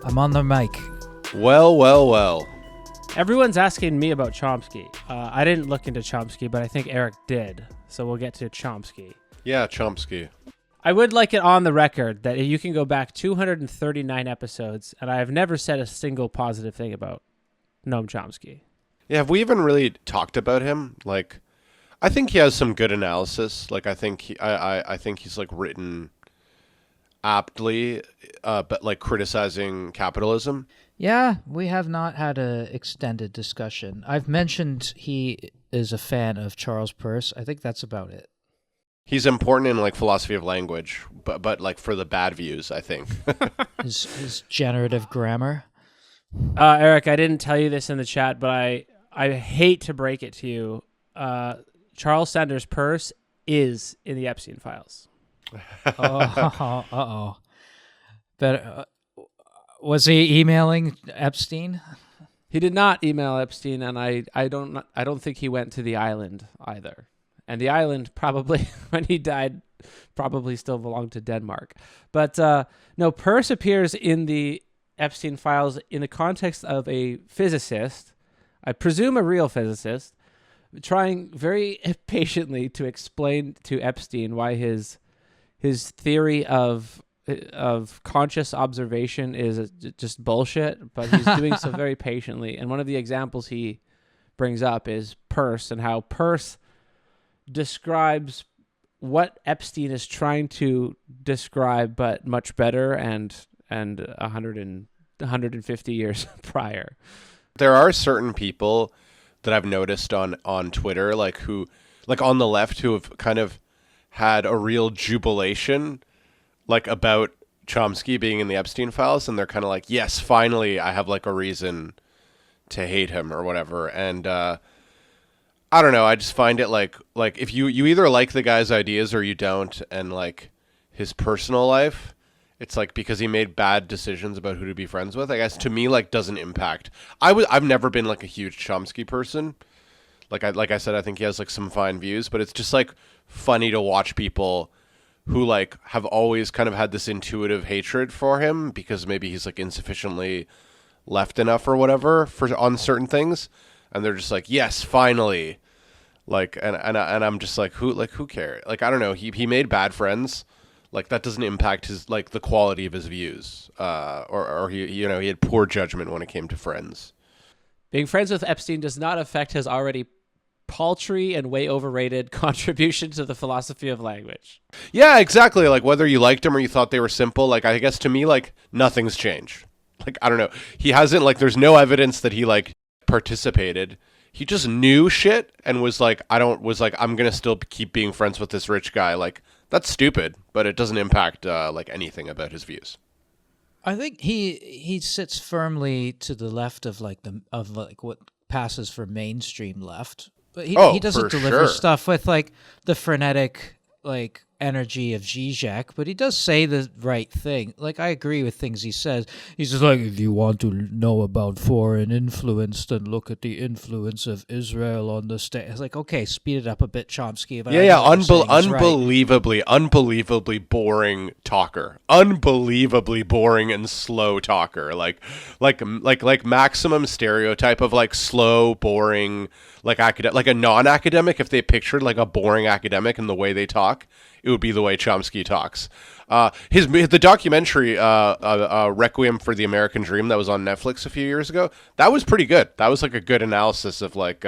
I'm on the mic. Well. Everyone's asking me about Chomsky. I didn't look into Chomsky, but I think Eric did. So we'll get to Chomsky. Yeah, Chomsky. I would like it on the record that you can go back 239 episodes, and I have never said a single positive thing about Noam Chomsky. Yeah, have we even really talked about him? Like, I think he has some good analysis. Like, I think he's like written aptly, but like criticizing capitalism. Yeah, we have not had an extended discussion. I've mentioned he is a fan of Charles Peirce. I think that's about it. He's important in like philosophy of language, but like for the bad views, I think. His generative grammar. Eric, I didn't tell you this in the chat, but I hate to break it to you. Charles Sanders Peirce is in the Epstein files. Uh-oh. But was he emailing Epstein? He did not email Epstein, and I don't think he went to the island either. And the island probably, when he died, probably still belonged to Denmark. But no, Peirce appears in the Epstein files in the context of a physicist, I presume a real physicist, trying very patiently to explain to Epstein why his theory of conscious observation is just bullshit, but he's doing so very patiently. And one of the examples he brings up is Peirce, and how Peirce describes what Epstein is trying to describe, but much better and 150 years prior. There are certain people that I've noticed on Twitter, like who, like on the left, who have kind of had a real jubilation, like about Chomsky being in the Epstein files, and they're kind of like, yes, finally, I have like a reason to hate him or whatever. And I don't know. I just find it like if you either like the guy's ideas or you don't, and like his personal life, it's like because he made bad decisions about who to be friends with, I guess to me like doesn't impact. I've never been like a huge Chomsky person. Like I said, I think he has like some fine views, but it's just like funny to watch people who like have always kind of had this intuitive hatred for him because maybe he's like insufficiently left enough or whatever for on certain things, and they're just like, yes, finally. Like, and I'm just like, who cares? Like, I don't know. He made bad friends. Like, that doesn't impact his, like, the quality of his views. Or he had poor judgment when it came to friends. Being friends with Epstein does not affect his already paltry and way overrated contribution to the philosophy of language. Yeah, exactly. Like, whether you liked him or you thought they were simple, like, I guess to me, like, nothing's changed. Like, I don't know. He hasn't, like, there's no evidence that he, like, participated. He just knew shit and was like, I'm going to still keep being friends with this rich guy. Like, that's stupid, but it doesn't impact, like, anything about his views. I think he sits firmly to the left of what passes for mainstream left. But he doesn't deliver stuff with like the frenetic like energy of Zizek, but he does say the right thing. Like, I agree with things he says. He's just like, if you want to know about foreign influence, then look at the influence of Israel on the state. It's like, okay, speed it up a bit, Chomsky. But unbelievably boring talker. Unbelievably boring and slow talker. Like maximum stereotype of like slow, boring, like a non-academic. If they pictured like a boring academic in the way they talk, it would be the way Chomsky talks. The documentary Requiem for the American Dream that was on Netflix a few years ago, that was pretty good. That was like a good analysis of like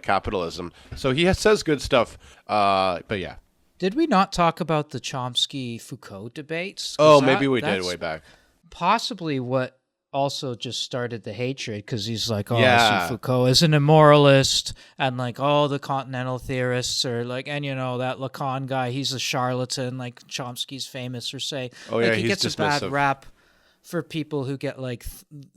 capitalism. So he says good stuff. But yeah. Did we not talk about the Chomsky-Foucault debates? Oh, maybe we did way back. Possibly what also just started the hatred, because he's like, I see Foucault as an immoralist, and like all the continental theorists are like, and you know that Lacan guy, he's a charlatan, like Chomsky's famous for saying. Oh yeah, he he's gets dismissive. a bad rap for people who get like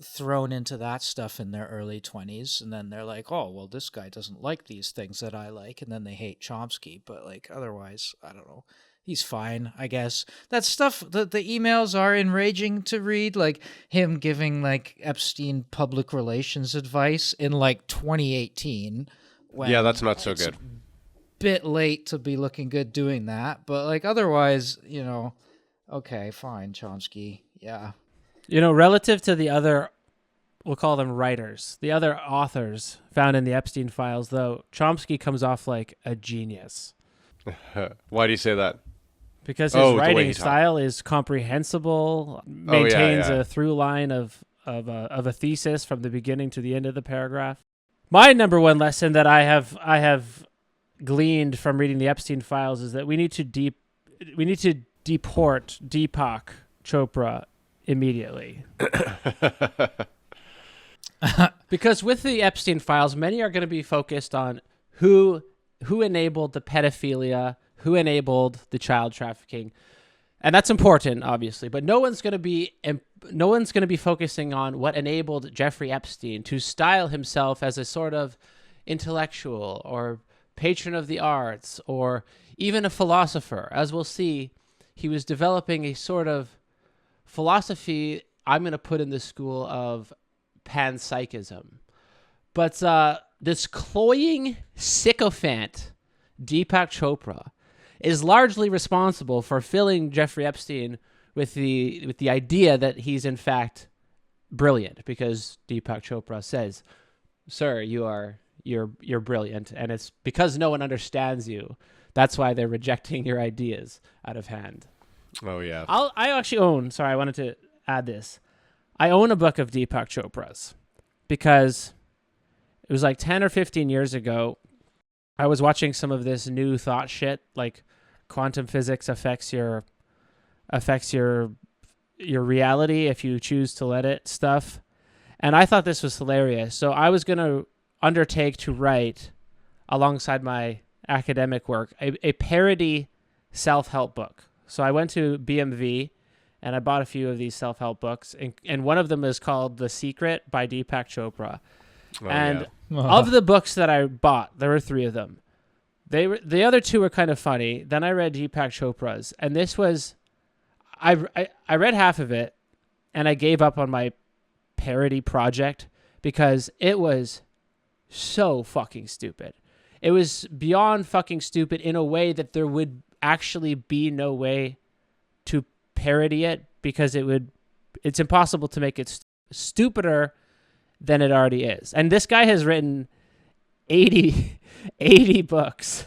thrown into that stuff in their early 20s, and then they're like, oh well, this guy doesn't like these things that I like, and then they hate Chomsky. But like otherwise, I don't know. He's fine, I guess. That stuff, the emails are enraging to read, like him giving like Epstein public relations advice in like 2018. Yeah, that's not so good. Bit late to be looking good doing that, but like otherwise, you know, okay, fine, Chomsky, yeah. Relative to the other, we'll call them writers, the other authors found in the Epstein files, though, Chomsky comes off like a genius. Why do you say that? Because his writing style is comprehensible, maintains a through line of a thesis from the beginning to the end of the paragraph. My number one lesson that I have gleaned from reading the Epstein files is that we need to deport Deepak Chopra immediately. Because with the Epstein files, many are going to be focused on who enabled the pedophilia, who enabled the child trafficking. And that's important, obviously, but no one's going to be focusing on what enabled Jeffrey Epstein to style himself as a sort of intellectual or patron of the arts or even a philosopher. As we'll see, he was developing a sort of philosophy I'm going to put in the school of panpsychism. But this cloying sycophant, Deepak Chopra, is largely responsible for filling Jeffrey Epstein with the idea that he's in fact brilliant, because Deepak Chopra says, "Sir, you're brilliant, and it's because no one understands you. That's why they're rejecting your ideas out of hand." Oh yeah. I actually own. Sorry, I wanted to add this. I own a book of Deepak Chopra's because it was like 10 or 15 years ago. I was watching some of this new thought shit, like quantum physics affects your reality if you choose to let it stuff. And I thought this was hilarious. So I was going to undertake to write, alongside my academic work, a parody self-help book. So I went to BMV and I bought a few of these self-help books. And one of them is called The Secret by Deepak Chopra. Of the books that I bought, there were 3 of them. The other 2 were kind of funny. Then I read Deepak Chopra's, and this was, I read half of it, and I gave up on my parody project because it was so fucking stupid. It was beyond fucking stupid in a way that there would actually be no way to parody it, because it's impossible to make it stupider than it already is. And this guy has written 80 books.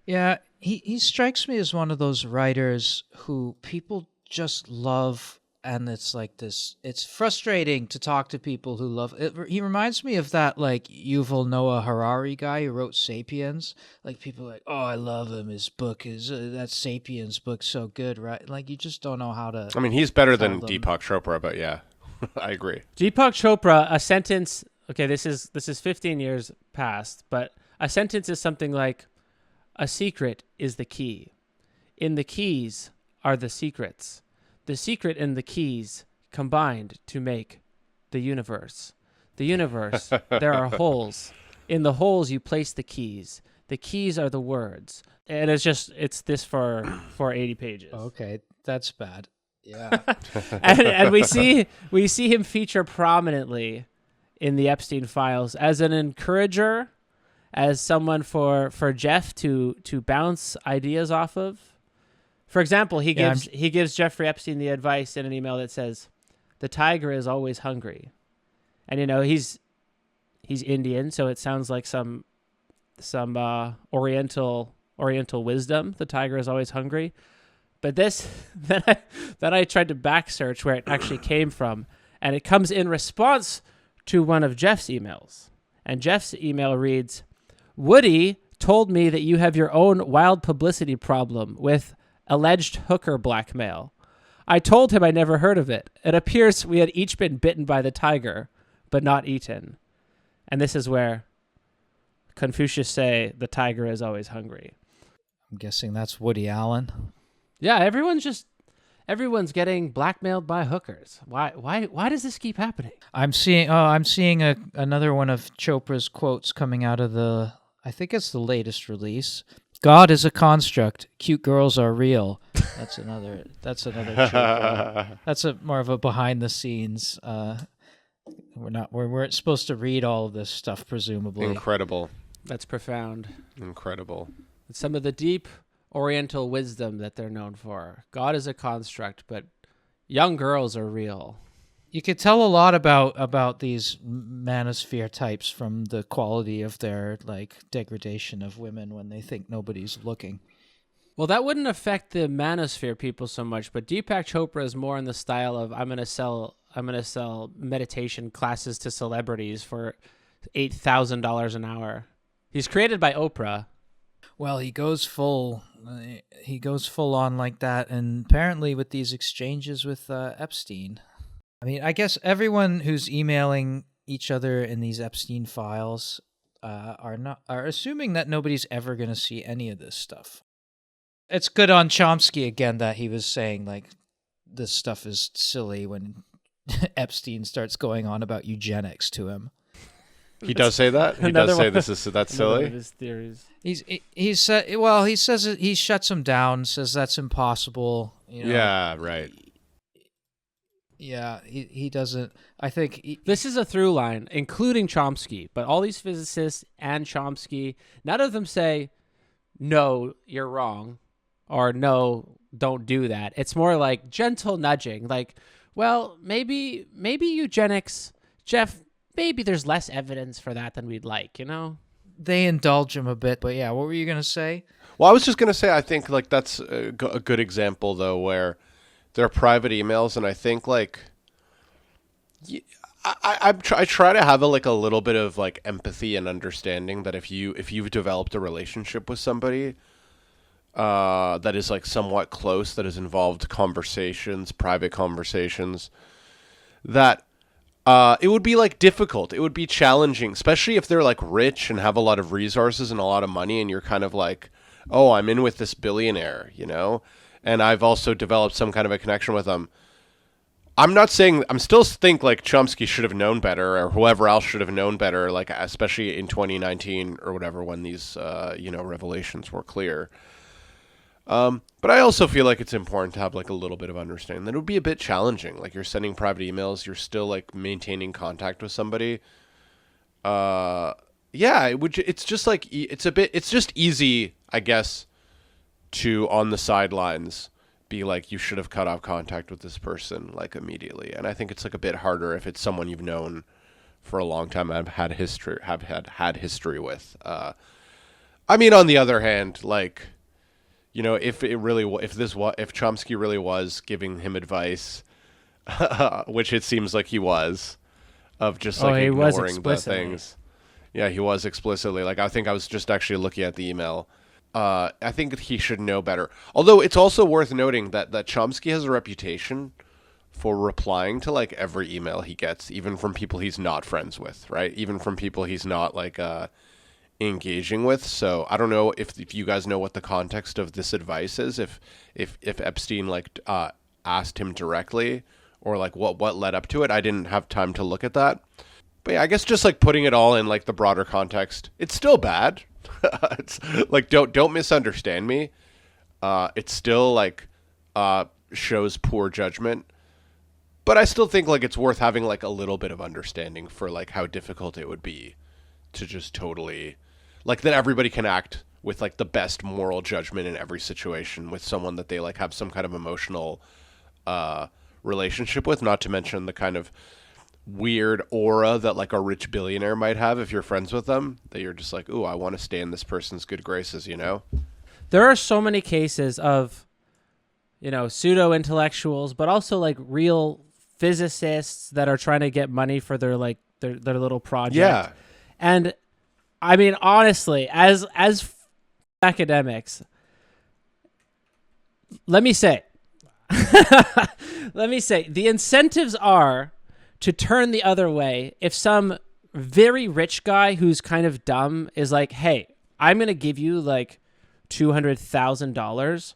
Yeah, he strikes me as one of those writers who people just love, and it's like this, it's frustrating to talk to people who love it. He reminds me of that like Yuval Noah Harari guy who wrote Sapiens. Like people are like, oh, I love him, his book is that Sapiens book's so good, right? Like you just don't know how to. I mean, he's better than Deepak Chopra, but yeah. I agree. Deepak Chopra, a sentence. Okay, this is 15 years past, but a sentence is something like, "A secret is the key. In the keys are the secrets. The secret and the keys combined to make the universe. The universe, there are holes. In the holes you place the keys. The keys are the words." And it's this for 80 pages. Okay, that's bad. Yeah. and we see him feature prominently in the Epstein files as an encourager, as someone for Jeff to bounce ideas off of. For example, he gives Jeffrey Epstein the advice in an email that says, "The tiger is always hungry." And he's Indian, so it sounds like some oriental wisdom. The tiger is always hungry. But this, then I tried to back search where it actually came from, and it comes in response to one of Jeff's emails. And Jeff's email reads, "Woody told me that you have your own wild publicity problem with alleged hooker blackmail. I told him I never heard of it. It appears we had each been bitten by the tiger, but not eaten." And this is where Confucius say the tiger is always hungry. I'm guessing that's Woody Allen. Yeah, everyone's getting blackmailed by hookers. Why does this keep happening? I'm seeing another one of Chopra's quotes coming out of I think it's the latest release. "God is a construct. Cute girls are real." That's another Chopra. That's more of a behind the scenes. We're supposed to read all of this stuff, presumably. Incredible. That's profound. Incredible. Some of the deep Oriental wisdom that they're known for. God is a construct, but Young girls are real. You could tell a lot about these manosphere types from the quality of their like degradation of women when they think nobody's looking. Well, that wouldn't affect the manosphere people so much, but Deepak Chopra is more in the style of I'm gonna sell meditation classes to celebrities for $8,000 an hour. He's created by Oprah. Well, he goes full on like that, and apparently with these exchanges with Epstein. I mean, I guess everyone who's emailing each other in these Epstein files are assuming that nobody's ever going to see any of this stuff. It's good on Chomsky again that he was saying like this stuff is silly when Epstein starts going on about eugenics to him. He does say that. He does say that's silly. One of his theories. He says he shuts him down. Says that's impossible. You know? Yeah, right. Yeah, he doesn't. I think this is a through line, including Chomsky. But all these physicists and Chomsky, none of them say, "No, you're wrong," or "No, don't do that." It's more like gentle nudging, like, "Well, maybe eugenics, Jeff. Maybe there's less evidence for that than we'd like." You know, they indulge him a bit. But yeah, what were you gonna say? Well, I was just gonna say I think like that's a good example though where. They're private emails, and I think like I try to have a little bit of like empathy and understanding that if you've developed a relationship with somebody that is like somewhat close, that has involved conversations, private conversations, that it would be like difficult. It would be challenging, especially if they're like rich and have a lot of resources and a lot of money, and you're kind of like, oh, I'm in with this billionaire, you know. And I've also developed some kind of a connection with them. I'm still think like Chomsky should have known better, or whoever else should have known better, like especially in 2019 or whatever when these revelations were clear. But I also feel like it's important to have like a little bit of understanding that it would be a bit challenging. Like you're sending private emails, you're still like maintaining contact with somebody. It's just like it's just easy, I guess, to on the sidelines be like you should have cut off contact with this person like immediately, and I think it's like a bit harder if it's someone you've known for a long time and have had history with. I mean, on the other hand, like, you know, if Chomsky really was giving him advice, which it seems like he was, of just like ignoring the things. Yeah, he was explicitly. Like I think I was just actually looking at the email. I think he should know better. Although it's also worth noting that Chomsky has a reputation for replying to like every email he gets, even from people he's not friends with, right? Even from people he's not like engaging with. So I don't know if you guys know what the context of this advice is. If Epstein like asked him directly, or like what led up to it. I didn't have time to look at that. But yeah, I guess just like putting it all in like the broader context, it's still bad. It's like don't misunderstand me. It still like shows poor judgment, but I still think like it's worth having like a little bit of understanding for like how difficult it would be to just totally like that everybody can act with like the best moral judgment in every situation with someone that they like have some kind of emotional relationship with, not to mention the kind of weird aura that like a rich billionaire might have if you're friends with them, that you're just like, ooh, I want to stay in this person's good graces, you know? There are so many cases of, you know, pseudo intellectuals, but also like real physicists that are trying to get money for their like their little project. Yeah. And I mean, honestly, as academics, let me say the incentives are to turn the other way if some very rich guy who's kind of dumb is like, hey, I'm going to give you like $200,000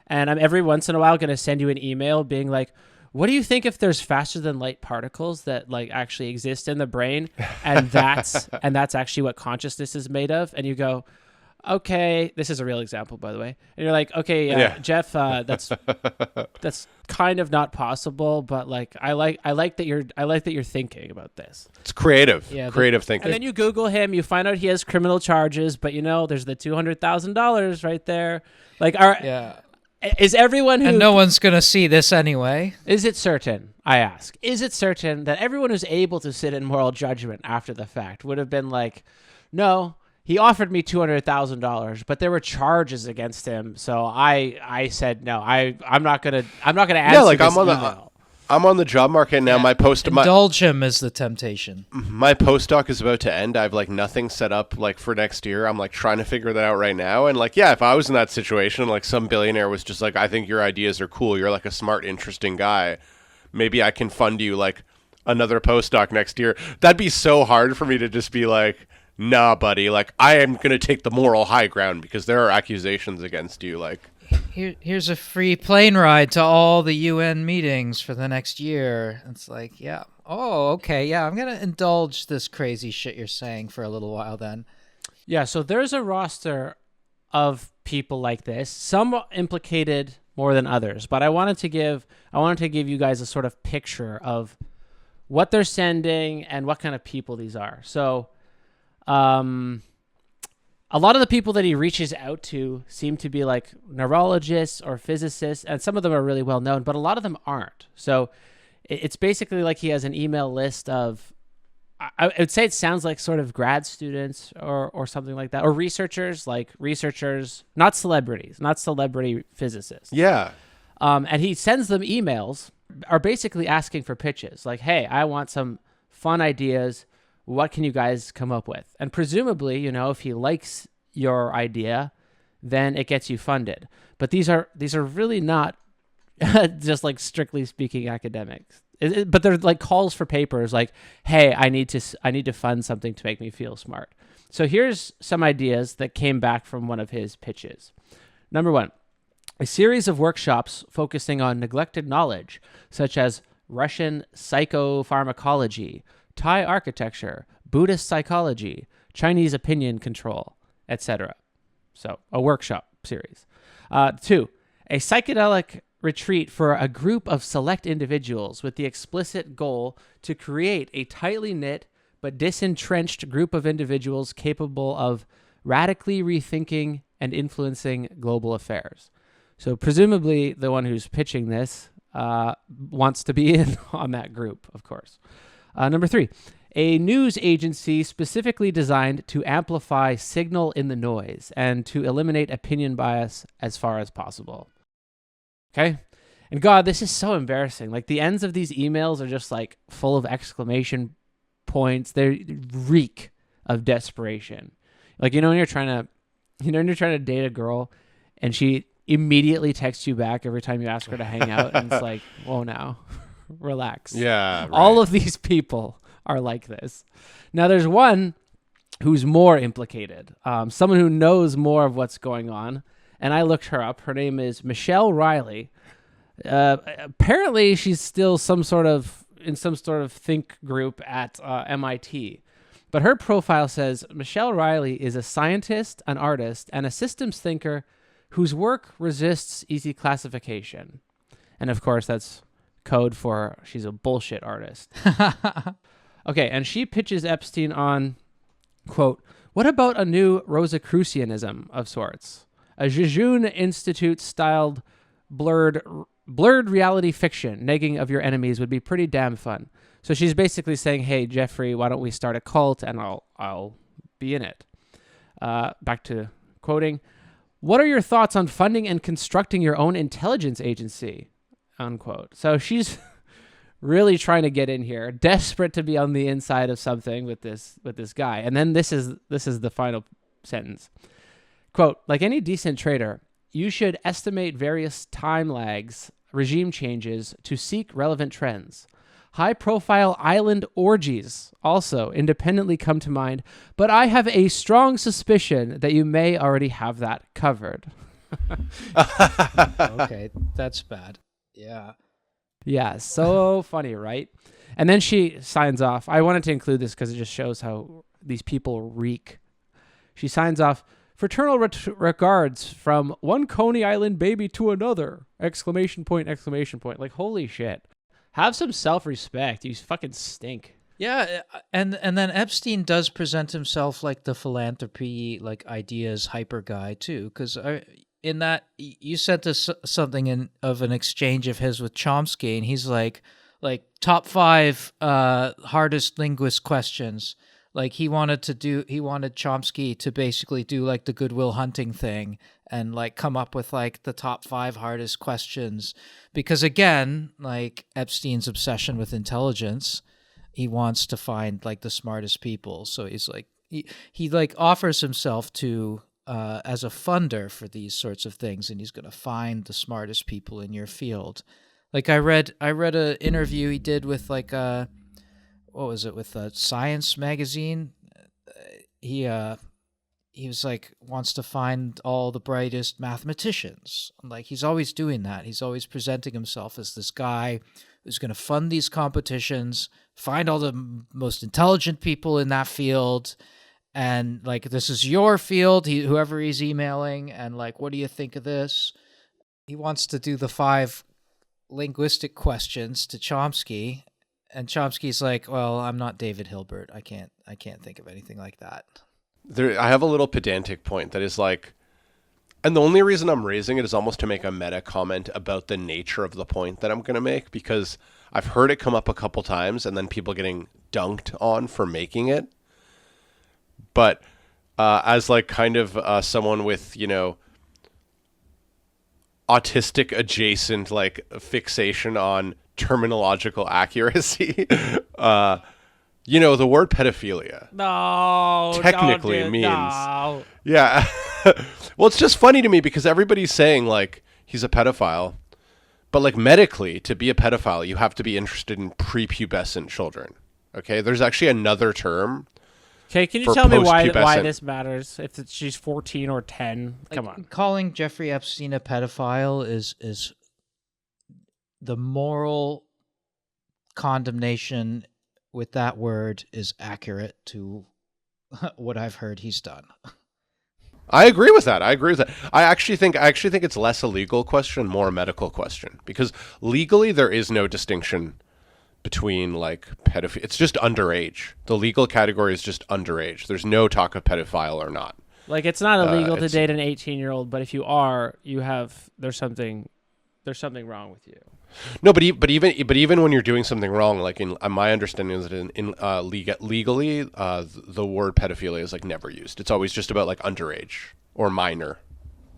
and I'm every once in a while going to send you an email being like, what do you think if there's faster than light particles that like actually exist in the brain? And that's actually what consciousness is made of. And you go, okay, this is a real example, by the way. And you're like, okay, yeah. Jeff, that's kind of not possible, but like I like that you're thinking about this. It's creative, creative thinking. And then you Google him, you find out he has criminal charges, but you know there's the $200,000 right there. Like, Is everyone who... And no one's going to see this anyway. Is it certain, I ask, is it certain that everyone who's able to sit in moral judgment after the fact would have been like, no, he offered me $200,000, but there were charges against him, so I said no. I'm not gonna answer this email. I'm on the job market now. Yeah. Indulge him is the temptation. My postdoc is about to end. I have like nothing set up like for next year. I'm like trying to figure that out right now. And like, yeah, if I was in that situation, like some billionaire was just like, I think your ideas are cool. You're like a smart, interesting guy. Maybe I can fund you like another postdoc next year. That'd be so hard for me to just be like, nah, buddy. Like I am going to take the moral high ground because there are accusations against you. Like, here's a free plane ride to all the UN meetings for the next year. It's like, yeah. Oh, okay. Yeah, I'm going to indulge this crazy shit you're saying for a little while then. Yeah, so there's a roster of people like this, some implicated more than others, but I wanted to give you guys a sort of picture of what they're sending and what kind of people these are. So, a lot of the people that he reaches out to seem to be like neurologists or physicists, and some of them are really well known, but a lot of them aren't. So it's basically like he has an email list of, I would say it sounds like sort of grad students or something like that, or researchers, not celebrities, not celebrity physicists. Yeah. And he sends them emails, are basically asking for pitches, like, hey, I want some fun ideas. What can you guys come up with? And presumably, you know, if he likes your idea, then it gets you funded. But these are really not just like strictly speaking academics. But they're like calls for papers like, hey, I need to fund something to make me feel smart. So here's some ideas that came back from one of his pitches. Number 1, a series of workshops focusing on neglected knowledge, such as Russian psychopharmacology, Thai architecture, Buddhist psychology, Chinese opinion control, etc. So a workshop series. 2, a psychedelic retreat for a group of select individuals with the explicit goal to create a tightly knit but disentrenched group of individuals capable of radically rethinking and influencing global affairs. So presumably the one who's pitching this wants to be in on that group, of course. Number 3, a news agency specifically designed to amplify signal in the noise and to eliminate opinion bias as far as possible. Okay? And God, this is so embarrassing. Like the ends of these emails are just like full of exclamation points. They reek of desperation. Like, you know, when you're trying to date a girl and she immediately texts you back every time you ask her to hang out, and it's like, whoa, now. Relax. Yeah. Right. All of these people are like this. Now, there's one who's more implicated, someone who knows more of what's going on, and I looked her up. Her name is Michelle Riley. Apparently, she's still in some sort of think group at MIT. But her profile says Michelle Riley is a scientist, an artist, and a systems thinker whose work resists easy classification. And of course, that's code for she's a bullshit artist. Okay, and she pitches Epstein on, quote, what about a new Rosicrucianism of sorts? A Jejune Institute-styled blurred reality fiction, negging of your enemies would be pretty damn fun. So she's basically saying, hey, Jeffrey, why don't we start a cult and I'll be in it. Back to quoting, what are your thoughts on funding and constructing your own intelligence agency? Unquote. So she's really trying to get in here, desperate to be on the inside of something with this guy. And then this is the final sentence. Quote, like any decent trader, you should estimate various time lags, regime changes to seek relevant trends. High-profile island orgies also independently come to mind, but I have a strong suspicion that you may already have that covered. Okay, that's bad. Yeah. Yeah, so funny, right? And then she signs off. I wanted to include this because it just shows how these people reek. She signs off, fraternal regards from one Coney Island baby to another! Exclamation point, exclamation point. Like, holy shit. Have some self-respect. You fucking stink. Yeah, and then Epstein does present himself like the philanthropy, like ideas hyper guy too, because in that you sent us something of an exchange of his with Chomsky, and he's like top 5 hardest linguist questions. Like he wanted Chomsky to basically do like the Goodwill Hunting thing and like come up with like the top 5 hardest questions, because again, like Epstein's obsession with intelligence, he wants to find like the smartest people. So he's like he like offers himself to as a funder for these sorts of things, and he's going to find the smartest people in your field. Like I read an interview he did with like what was it, with Science magazine. He was like wants to find all the brightest mathematicians. Like he's always doing that. He's always presenting himself as this guy who's going to fund these competitions, find all the most intelligent people in that field. And like, this is your field, whoever he's emailing, and like, what do you think of this? He wants to do the 5 linguistic questions to Chomsky, and Chomsky's like, well, I'm not David Hilbert. I can't think of anything like that. I have a little pedantic point that is like, and the only reason I'm raising it is almost to make a meta comment about the nature of the point that I'm going to make, because I've heard it come up a couple times and then people getting dunked on for making it. But as like kind of someone with, you know, autistic adjacent like fixation on terminological accuracy, you know, the word pedophilia technically means yeah. Well, it's just funny to me because everybody's saying like he's a pedophile, but like medically, to be a pedophile, you have to be interested in prepubescent children. Okay, there's actually another term. Okay, can you tell me why this matters? If she's 14 or 10, come on. Calling Jeffrey Epstein a pedophile is the moral condemnation with that word is accurate to what I've heard he's done. I agree with that. I actually think it's less a legal question, more a medical question, because legally there is no distinction between like pedophilia. It's just underage. The legal category is just underage. There's no talk of pedophile or not. Like it's not illegal to date an 18-year-old, but if you are, there's something wrong with you. No, but even when you're doing something wrong, like in my understanding is that legally, the word pedophilia is like never used. It's always just about like underage or minor.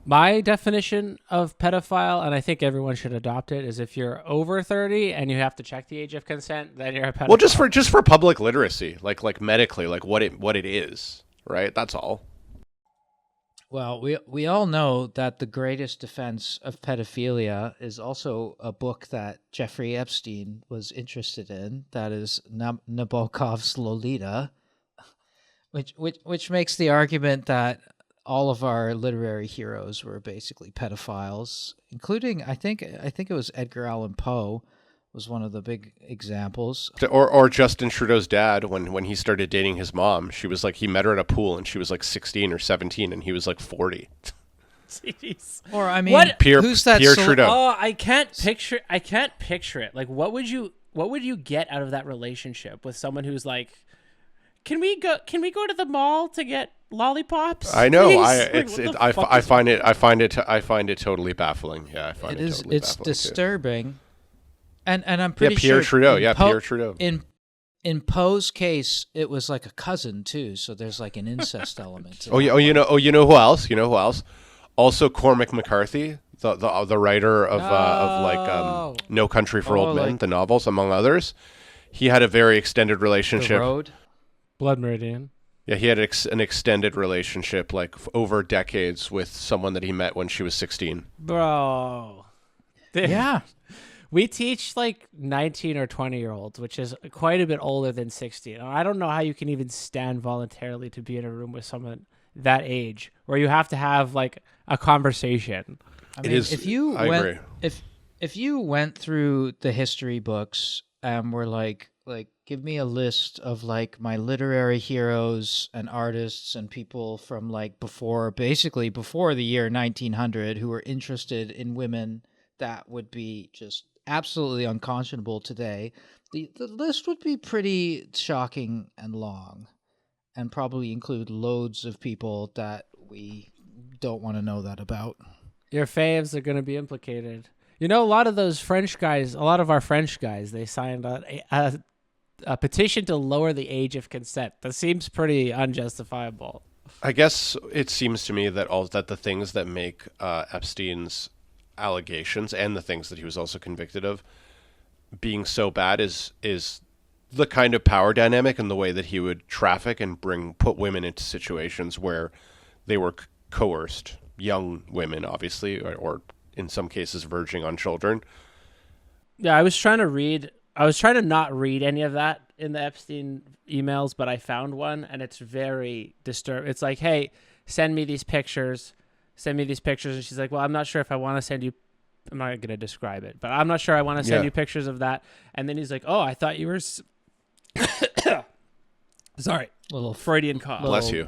My definition of pedophile, and I think everyone should adopt it, is if you're over 30 and you have to check the age of consent, then you're a pedophile. Well, just for public literacy, like medically, like what it is, right? That's all. Well, we all know that the greatest defense of pedophilia is also a book that Jeffrey Epstein was interested in. That is Nabokov's Lolita, which makes the argument that all of our literary heroes were basically pedophiles, including I think it was Edgar Allan Poe was one of the big examples. Or Justin Trudeau's dad, when he started dating his mom, she was like, he met her at a pool and she was like 16 or 17 and he was like 40. Jeez. Or I mean, who's that? Pierre Trudeau. Oh, I can't picture it. Like, what would you get out of that relationship with someone who's like, Can we go to the mall to get lollipops? I know. Please? I find it totally baffling. Yeah, I find it totally it's baffling disturbing. Too. And I'm pretty Pierre sure Trudeau. Pierre Trudeau. In Poe's case, it was like a cousin too, so there's like an incest element to you know who else? You know who else? Also Cormac McCarthy, the writer of No Country for Old Men, the novels, among others. He had a very extended relationship. The Road? Blood Meridian. Yeah, he had an extended relationship, like over decades, with someone that he met when she was 16. Bro. Yeah. We teach like 19 or 20-year-olds, which is quite a bit older than 16. I don't know how you can even stand voluntarily to be in a room with someone that age, where you have to have like a conversation. I mean, if you went through the history books and were like give me a list of like my literary heroes and artists and people from like before the year 1900 who were interested in women, that would be just absolutely unconscionable today. The list would be pretty shocking and long, and probably include loads of people that we don't want to know that about. Your faves are going to be implicated. You know, a lot of those French guys, a lot of our French guys, they signed a petition to lower the age of consent. That seems pretty unjustifiable. I guess it seems to me that the things that make Epstein's allegations and the things that he was also convicted of being so bad is the kind of power dynamic and the way that he would traffic and put women into situations where they were coerced, young women, obviously, or in some cases verging on children. Yeah, I was trying to not read any of that in the Epstein emails, but I found one, and it's very disturbing. It's like, hey, send me these pictures. And she's like, well, I'm not sure if I want to send you. I'm not going to describe it, but I'm not sure I want to send you pictures of that. And then he's like, oh, I thought you were... Sorry. Little Freudian cough. Bless you.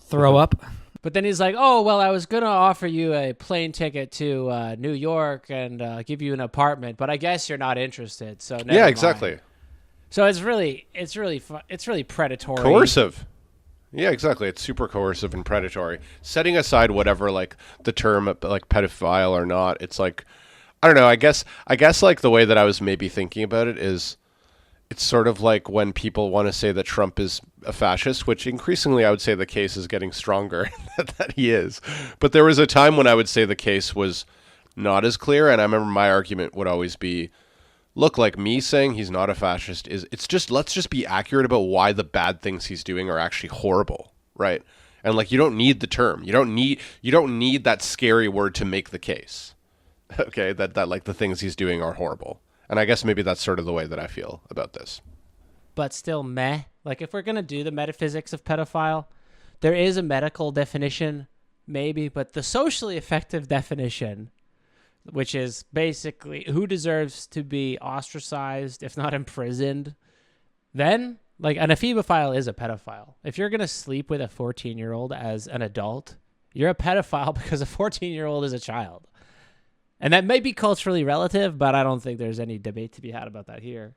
Throw up. But then he's like, oh, well, I was going to offer you a plane ticket to New York and give you an apartment, but I guess you're not interested. So never mind. Exactly. So it's really predatory. Coercive. Yeah, exactly. It's super coercive and predatory. Setting aside whatever, like, the term, like, pedophile or not, it's like, I don't know, I guess, like, the way that I was maybe thinking about it is, it's sort of like when people want to say that Trump is a fascist, which increasingly I would say the case is getting stronger that he is. But there was a time when I would say the case was not as clear, and I remember my argument would always be, look, like me saying he's not a fascist let's just be accurate about why the bad things he's doing are actually horrible, right? And like, you don't need the term. You don't need that scary word to make the case. Okay, that like the things he's doing are horrible. And I guess maybe that's sort of the way that I feel about this. But still meh. Like, if we're going to do the metaphysics of pedophile, there is a medical definition, maybe, but the socially effective definition, which is basically who deserves to be ostracized, if not imprisoned, then, like, an ephebophile is a pedophile. If you're going to sleep with a 14-year-old as an adult, you're a pedophile because a 14-year-old is a child. And that may be culturally relative, but I don't think there's any debate to be had about that here.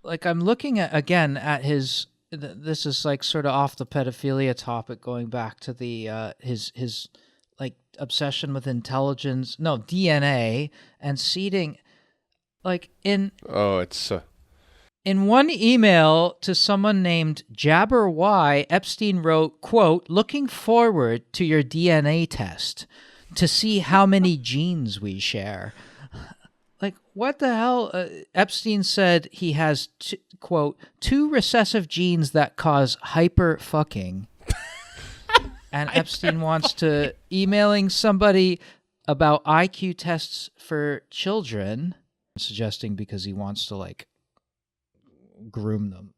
Like, I'm looking at his, this is like sort of off the pedophilia topic, going back to the, his like obsession with DNA and seeding, like in one email to someone named Jabber Y, Epstein wrote, quote, looking forward to your DNA test to see how many genes we share. Like, what the hell? Epstein said he has, quote, 2 recessive genes that cause hyper fucking. And Epstein wants to emailing somebody about IQ tests for children, suggesting because he wants to, like, groom them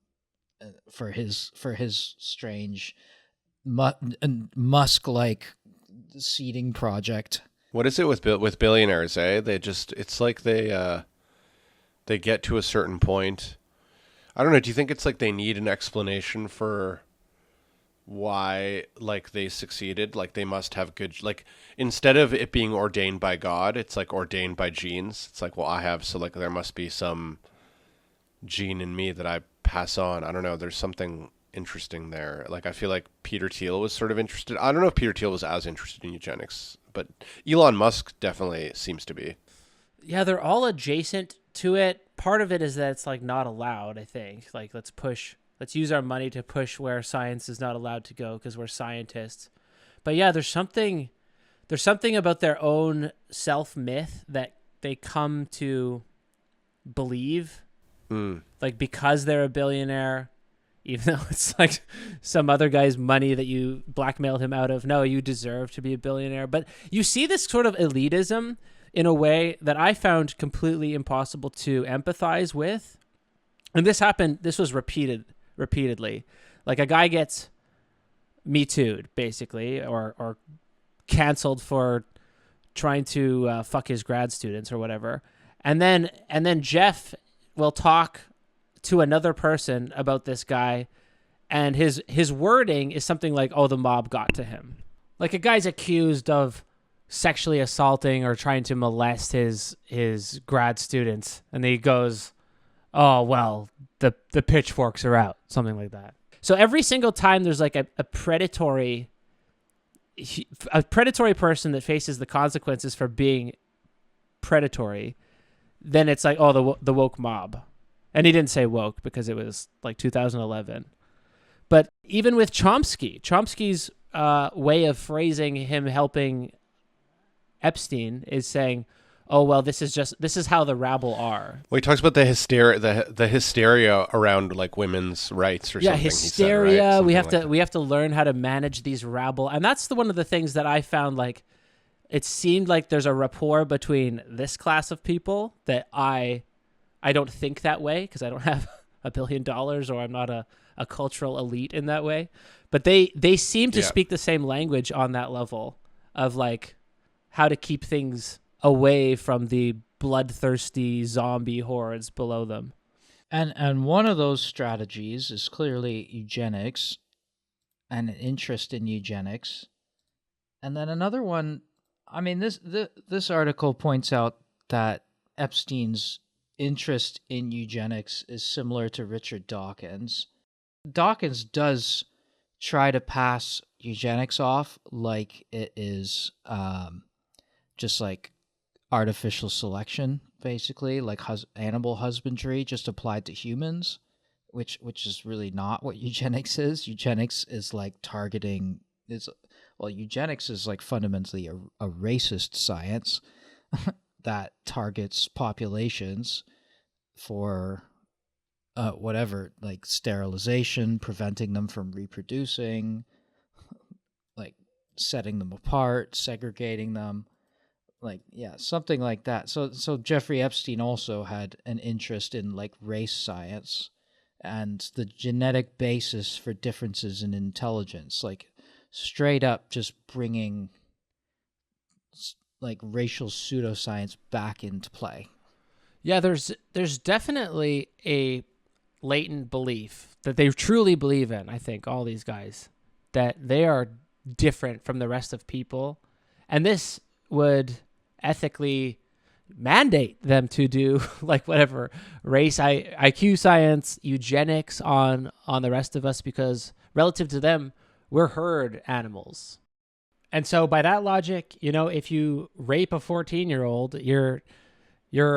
for his strange Musk-like seeding project. What is it with billionaires, eh? It's like they get to a certain point. I don't know, do you think it's like they need an explanation for why, like, they succeeded? Like, they must have good, like, instead of it being ordained by God, it's like ordained by genes. It's like, well, so like there must be some gene in me that I pass on. I don't know, there's something interesting there. Like, I feel like Peter Thiel was sort of interested. I don't know if Peter Thiel was as interested in eugenics, but Elon Musk definitely seems to be. Yeah, they're all adjacent to it. Part of it is that it's, like, not allowed, I think. Like, let's use our money to push where science is not allowed to go because we're scientists. But yeah, there's something about their own self-myth that they come to believe. Like, because they're a billionaire, even though it's like some other guy's money that you blackmailed him out of. No, you deserve to be a billionaire. But you see this sort of elitism in a way that I found completely impossible to empathize with. And this was repeatedly. Like, a guy gets Me Too'd, basically, or canceled for trying to fuck his grad students or whatever. And then Jeff will talk to another person about this guy, and his wording is something like, oh, the mob got to him. Like, a guy's accused of sexually assaulting or trying to molest his grad students, and he goes, oh, well, the pitchforks are out, something like that. So every single time there's like a predatory a predatory person that faces the consequences for being predatory, then it's like, oh, the woke mob. And he didn't say woke because it was like 2011. But even with Chomsky's way of phrasing him helping Epstein is saying, oh, well, this is how the rabble are. Well, he talks about the hysteria around like women's rights or something. Yeah, hysteria. He said, right? We have to learn how to manage these rabble. And that's one of the things that I found, like, it seemed like there's a rapport between this class of people that I don't think that way because I don't have $1 billion or I'm not a cultural elite in that way. But they seem to speak the same language on that level of like how to keep things away from the bloodthirsty zombie hordes below them. And one of those strategies is clearly eugenics and an interest in eugenics. And then another one, I mean, this article points out that Epstein's interest in eugenics is similar to Richard Dawkins. Dawkins does try to pass eugenics off like it is just like artificial selection, basically, like animal husbandry just applied to humans, which is really not what eugenics is. Eugenics is like eugenics is like fundamentally a racist science that targets populations for whatever, like sterilization, preventing them from reproducing, like setting them apart, segregating them. Like, yeah, something like that. So Jeffrey Epstein also had an interest in like race science and the genetic basis for differences in intelligence, like straight up just bringing like racial pseudoscience back into play. Yeah, there's definitely a latent belief that they truly believe in, I think, all these guys, that they are different from the rest of people. And this would ethically mandate them to do like whatever race, IQ science, eugenics on the rest of us, because relative to them, we're herd animals. And so by that logic, if you rape a 14-year-old, you're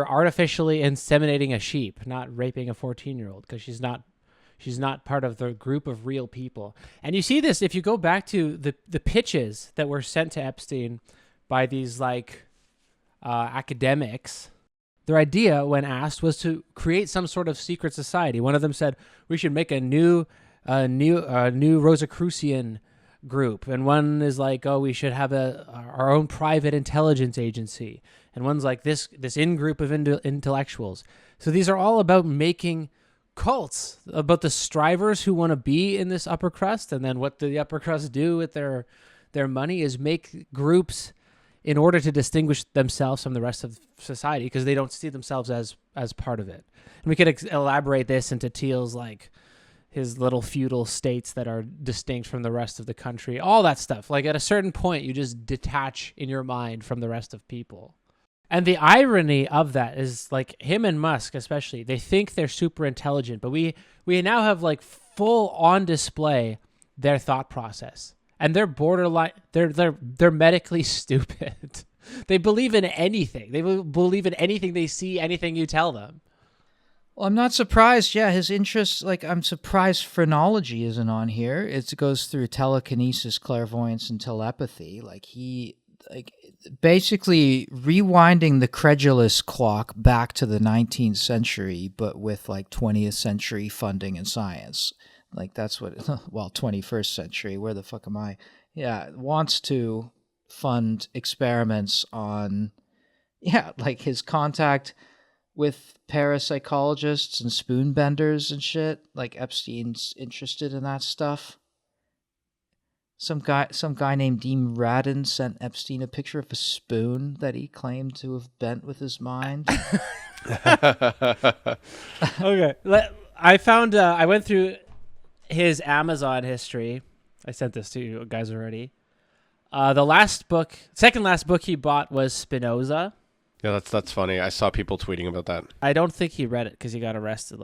artificially inseminating a sheep, not raping a 14-year-old, because she's not part of the group of real people. And you see this if you go back to the pitches that were sent to Epstein by these like academics. Their idea, when asked, was to create some sort of secret society. One of them said we should make a new Rosicrucian group, and one is like, oh, we should have our own private intelligence agency, and one's like this in-group of intellectuals. So these are all about making cults, about the strivers who want to be in this upper crust, and then what the upper crust do with their money is make groups in order to distinguish themselves from the rest of society, because they don't see themselves as part of it. And we could elaborate this into Thiel's like his little feudal states that are distinct from the rest of the country, all that stuff. Like at a certain point, you just detach in your mind from the rest of people. And the irony of that is like him and Musk, especially, they think they're super intelligent, but we now have like full on display their thought process. And they're borderline, they're medically stupid. They believe in anything. They believe in anything they see, anything you tell them. Well, I'm not surprised. Yeah, his interests, like, I'm surprised phrenology isn't on here. It goes through telekinesis, clairvoyance, and telepathy. Basically rewinding the credulous clock back to the 19th century, but with, 20th century funding and science. That's what, 21st century, where the fuck am I? Yeah, wants to fund experiments on, his contact with parapsychologists and spoon benders and shit. Epstein's interested in that stuff. Some guy named Dean Radin sent Epstein a picture of a spoon that he claimed to have bent with his mind. Okay. I found, I went through his Amazon history. I sent this to you guys already. The second last book he bought was Spinoza. Yeah, that's funny. I saw people tweeting about that. I don't think he read it because he got arrested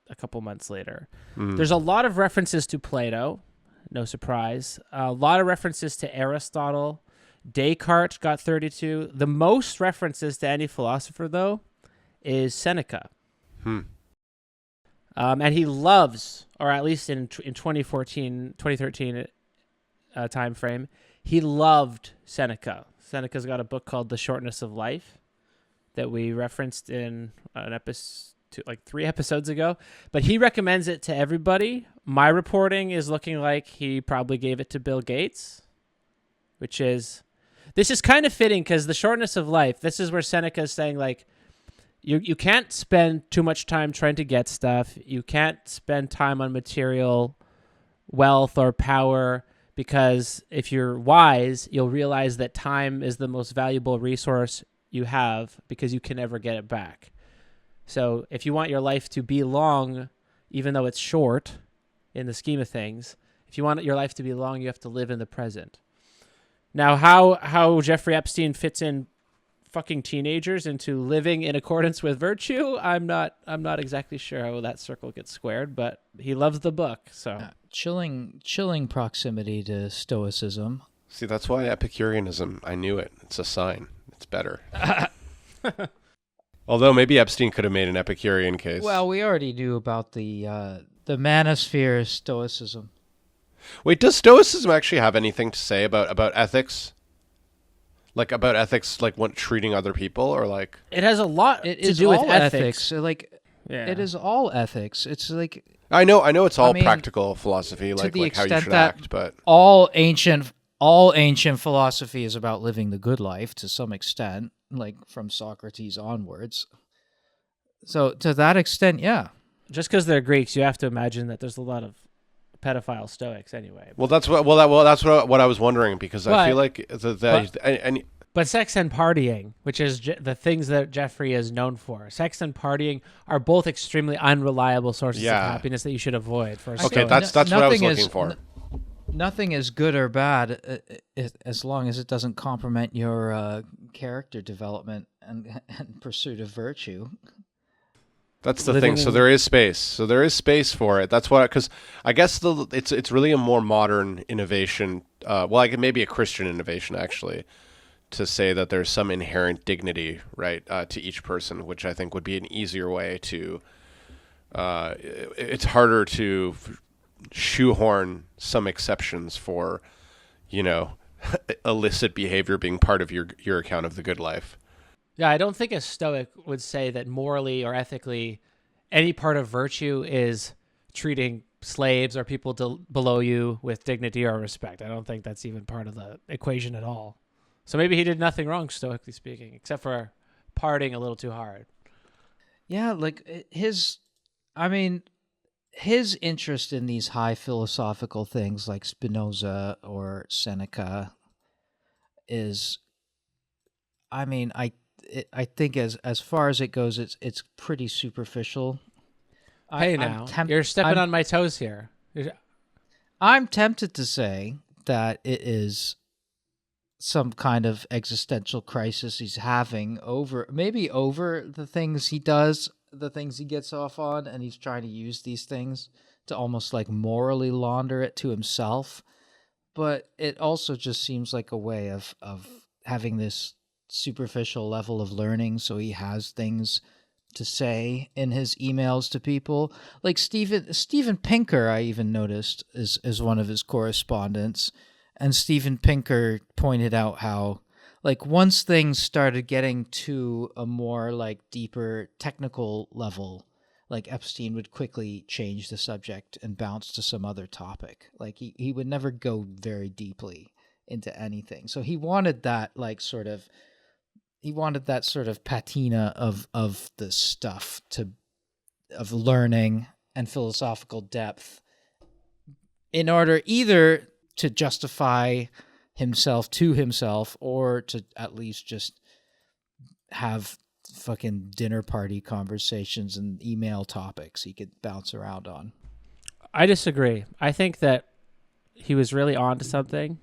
a couple months later. There's a lot of references to Plato. No surprise. A lot of references to Aristotle. Descartes got 32. The most references to any philosopher, though, is Seneca. And he loves, or at least in 2013 time frame, he loved Seneca. Seneca's got a book called The Shortness of Life that we referenced in an episode, like 3 episodes ago. But he recommends it to everybody. My reporting is looking like he probably gave it to Bill Gates, which is... This is kind of fitting because The Shortness of Life, this is where Seneca is saying, like, you can't spend too much time trying to get stuff. You can't spend time on material wealth or power, because if you're wise, you'll realize that time is the most valuable resource you have because you can never get it back. So if you want your life to be long, even though it's short in the scheme of things, if you want your life to be long, you have to live in the present. Now, how Jeffrey Epstein fits in fucking teenagers into living in accordance with virtue, I'm not exactly sure how that circle gets squared, but he loves the book. So chilling proximity to Stoicism. See, that's why Epicureanism, I knew it. It's a sign. It's better. Although maybe Epstein could have made an Epicurean case. Well, we already knew about the manosphere Stoicism. Wait, does Stoicism actually have anything to say about ethics? Like about ethics, like what treating other people, or like it has a lot to do with ethics. It is all ethics. It's like I know it's all practical philosophy, like how you should act. But all ancient philosophy is about living the good life to some extent, like from Socrates onwards. So to that extent, yeah. Just because they're Greeks, you have to imagine that there's a lot of pedophile Stoics anyway. Well, that's what I was wondering, because I feel like but sex and partying, which is the things that Jeffrey is known for, sex and partying are both extremely unreliable sources of happiness that you should avoid. Okay, that's what I was looking for. Nothing is good or bad as long as it doesn't compromise your character development and pursuit of virtue. That's the thing. So there is space. So there is space for it. That's why, because I guess it's really a more modern innovation. Maybe a Christian innovation, actually, to say that there's some inherent dignity, right, to each person, which I think would be an easier way to. It's harder to shoehorn some exceptions for, illicit behavior being part of your account of the good life. Yeah, I don't think a Stoic would say that morally or ethically any part of virtue is treating slaves or people below you with dignity or respect. I don't think that's even part of the equation at all. So maybe he did nothing wrong, stoically speaking, except for partying a little too hard. Yeah, like his interest in these high philosophical things like Spinoza or Seneca is, I think as far as it goes, it's pretty superficial. You're stepping on my toes here. I'm tempted to say that it is some kind of existential crisis he's having over the things he does, the things he gets off on, and he's trying to use these things to almost like morally launder it to himself. But it also just seems like a way of having this superficial level of learning, so he has things to say in his emails to people. Like Steven Pinker, I even noticed, is one of his correspondents, and Steven Pinker pointed out how, like, once things started getting to a more like deeper technical level, like Epstein would quickly change the subject and bounce to some other topic. Like he would never go very deeply into anything. So he wanted that sort of patina of the stuff of learning and philosophical depth in order either to justify himself to himself or to at least just have fucking dinner party conversations and email topics he could bounce around on. I disagree. I think that he was really on to something,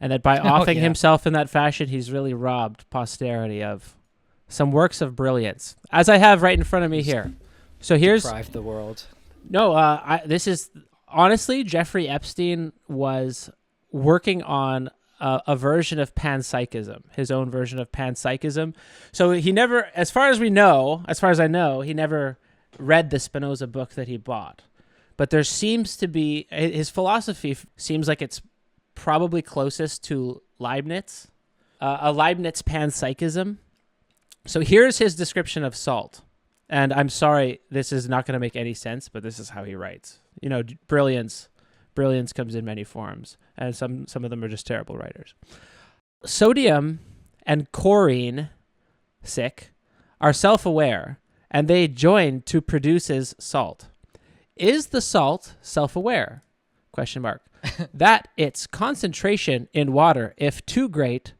and that by offing himself in that fashion, he's really robbed posterity of some works of brilliance, as I have right in front of me here. So here's deprived the world. No, this is honestly, Jeffrey Epstein was working on a version of panpsychism, his own version of panpsychism. So he never, as far as I know, he never read the Spinoza book that he bought. But there seems to be, his philosophy seems like it's probably closest to Leibniz, a Leibniz panpsychism. So here's his description of salt. And I'm sorry, this is not going to make any sense, but this is how he writes. You know, brilliance comes in many forms, and some of them are just terrible writers. Sodium and chlorine, are self-aware, and they join to produces salt. Is the salt self-aware? ? That its concentration in water, if too great,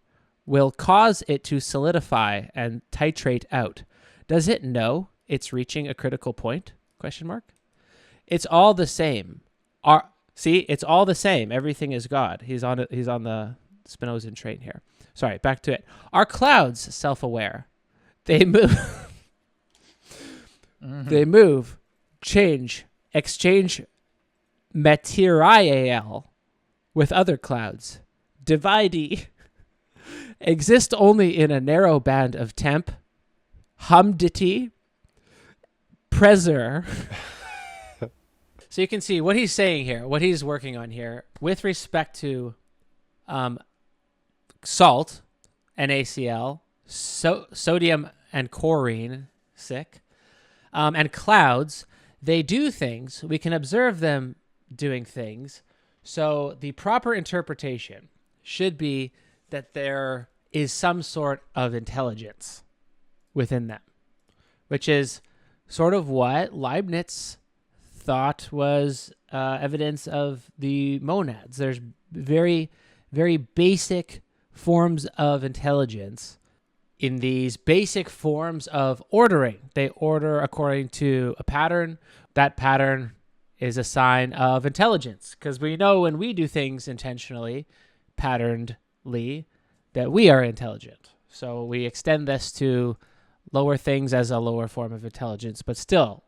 will cause it to solidify and titrate out. Does it know it's reaching a critical point? ? It's all the same. It's all the same. Everything is God. He's on the Spinozan train here. Sorry, back to it. Are clouds self-aware? They move. They move, change, exchange material with other clouds. Divide. Exist only in a narrow band of temp, humidity, pressure. So you can see what he's saying here, what he's working on here with respect to salt, NaCl, sodium and chlorine, and clouds. They do things. We can observe them doing things. So the proper interpretation should be that there is some sort of intelligence within them, which is sort of what Leibniz thought was evidence of the monads. There's very, very basic forms of intelligence in these basic forms of ordering. They order according to a pattern. That pattern is a sign of intelligence, because we know when we do things intentionally, patternedly, that we are intelligent. So we extend this to lower things as a lower form of intelligence, but still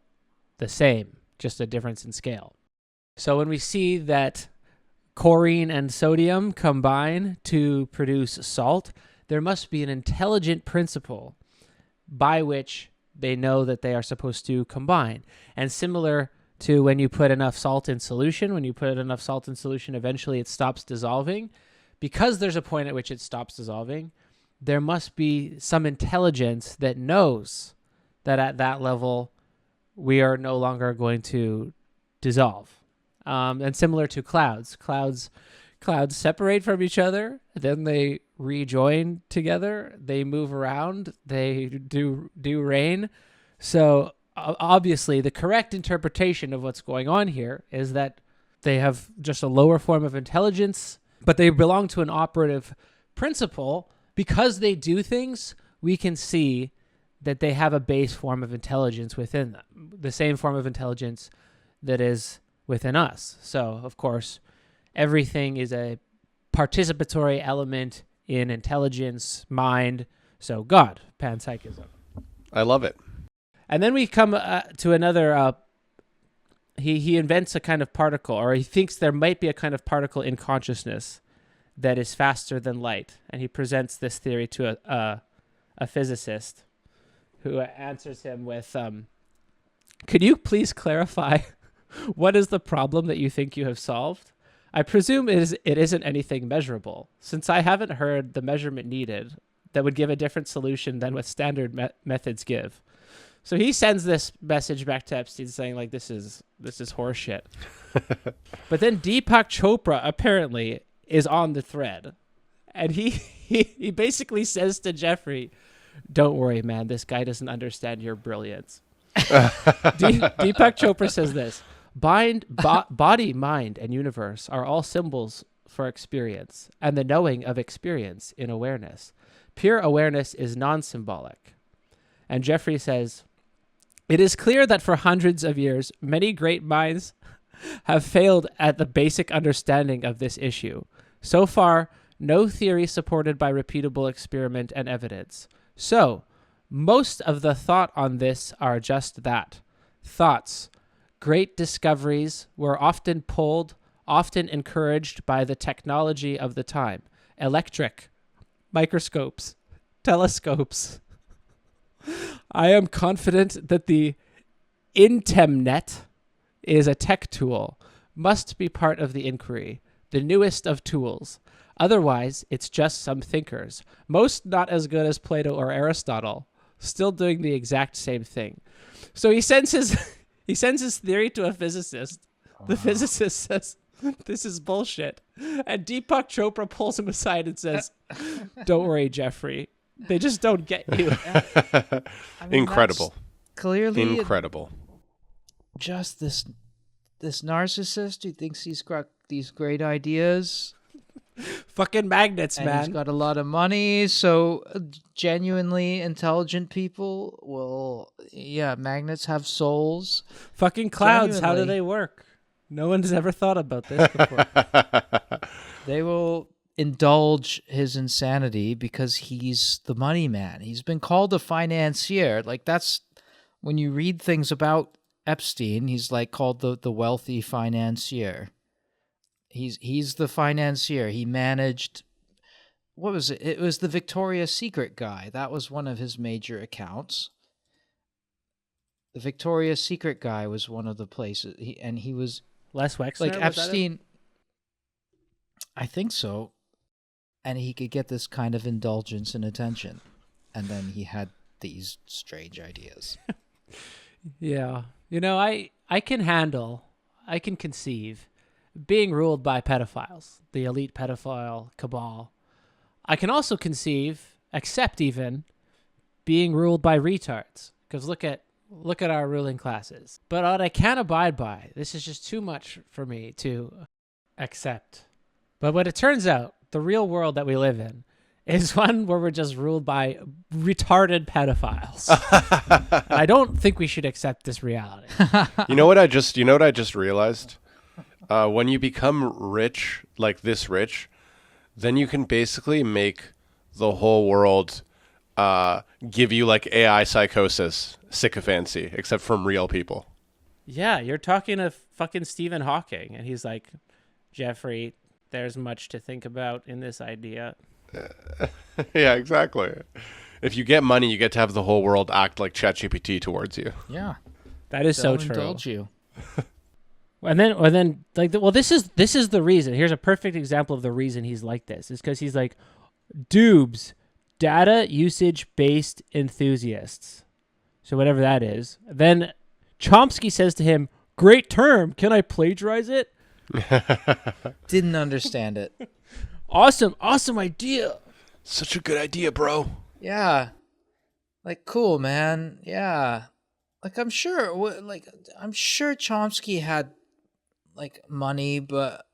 the same, just a difference in scale. So when we see that chlorine and sodium combine to produce salt, there must be an intelligent principle by which they know that they are supposed to combine. And similar to when you put enough salt in solution, eventually it stops dissolving. Because there's a point at which it stops dissolving, there must be some intelligence that knows that at that level we are no longer going to dissolve. And similar to clouds separate from each other, then they rejoin together, they move around, they do rain. So obviously the correct interpretation of what's going on here is that they have just a lower form of intelligence, but they belong to an operative principle. Because they do things, we can see that they have a base form of intelligence within them, the same form of intelligence that is within us. So, of course, everything is a participatory element in intelligence, mind. So, God, panpsychism. I love it. And then we come to another. He invents a kind of particle, or he thinks there might be a kind of particle in consciousness that is faster than light, and he presents this theory to a physicist, who answers him with, "Could you please clarify what is the problem that you think you have solved? I presume it isn't anything measurable, since I haven't heard the measurement needed that would give a different solution than what standard methods give." So he sends this message back to Epstein saying, like, this is horseshit. But then Deepak Chopra apparently is on the thread, and he basically says to Jeffrey, "Don't worry, man, this guy doesn't understand your brilliance." Deepak Chopra says this: body, mind, and universe are all symbols for experience, and the knowing of experience in awareness. Pure awareness is non-symbolic. And Jeffrey says, "It is clear that for hundreds of years, many great minds have failed at the basic understanding of this issue. So far, no theory supported by repeatable experiment and evidence. So, most of the thought on this are just that, thoughts, great discoveries were often encouraged by the technology of the time. Electric, microscopes, telescopes. I am confident that the Internet is a tech tool, must be part of the inquiry, the newest of tools. Otherwise, it's just some thinkers, most not as good as Plato or Aristotle, still doing the exact same thing. So he sends his theory to a physicist. Wow. The physicist says, this is bullshit. And Deepak Chopra pulls him aside and says, don't worry, Jeffrey. They just don't get you. I mean, incredible. Clearly incredible. Just this narcissist who thinks he's got these great ideas. Fucking magnets, and man. He's got a lot of money, so genuinely intelligent people magnets have souls. Fucking clouds, genuinely. How do they work? No one's ever thought about this before. They will indulge his insanity because he's the money man. He's been called a financier. Like, that's when you read things about Epstein, he's like called the wealthy financier. He's the financier. He managed, what was it? It was the Victoria's Secret guy. That was one of his major accounts. The Victoria's Secret guy was one of the places, he was Les Wexner, like Epstein. I think so. And he could get this kind of indulgence and attention, and then he had these strange ideas. Yeah, I can conceive being ruled by pedophiles, the elite pedophile cabal. I can also accept even, being ruled by retards. Because look at our ruling classes. But what I can't abide by, this is just too much for me to accept. But what it turns out, the real world that we live in is one where we're just ruled by retarded pedophiles. I don't think we should accept this reality. You know what I just realized? When you become rich, like this rich, then you can basically make the whole world give you like AI psychosis, sycophancy, except from real people. Yeah, you're talking to fucking Stephen Hawking, and he's like, Jeffrey, there's much to think about in this idea. Yeah, exactly. If you get money, you get to have the whole world act like ChatGPT towards you. Yeah, that is so true. Indulge you. And then, like, this is the reason. Here's a perfect example of the reason he's like this. Is because he's like, Doobs, data usage based enthusiasts. So whatever that is. Then Chomsky says to him, "Great term. Can I plagiarize it?" Didn't understand it. Awesome idea. Such a good idea, bro. Yeah. Like, cool, man. Yeah. Like, I'm sure Chomsky had like money, but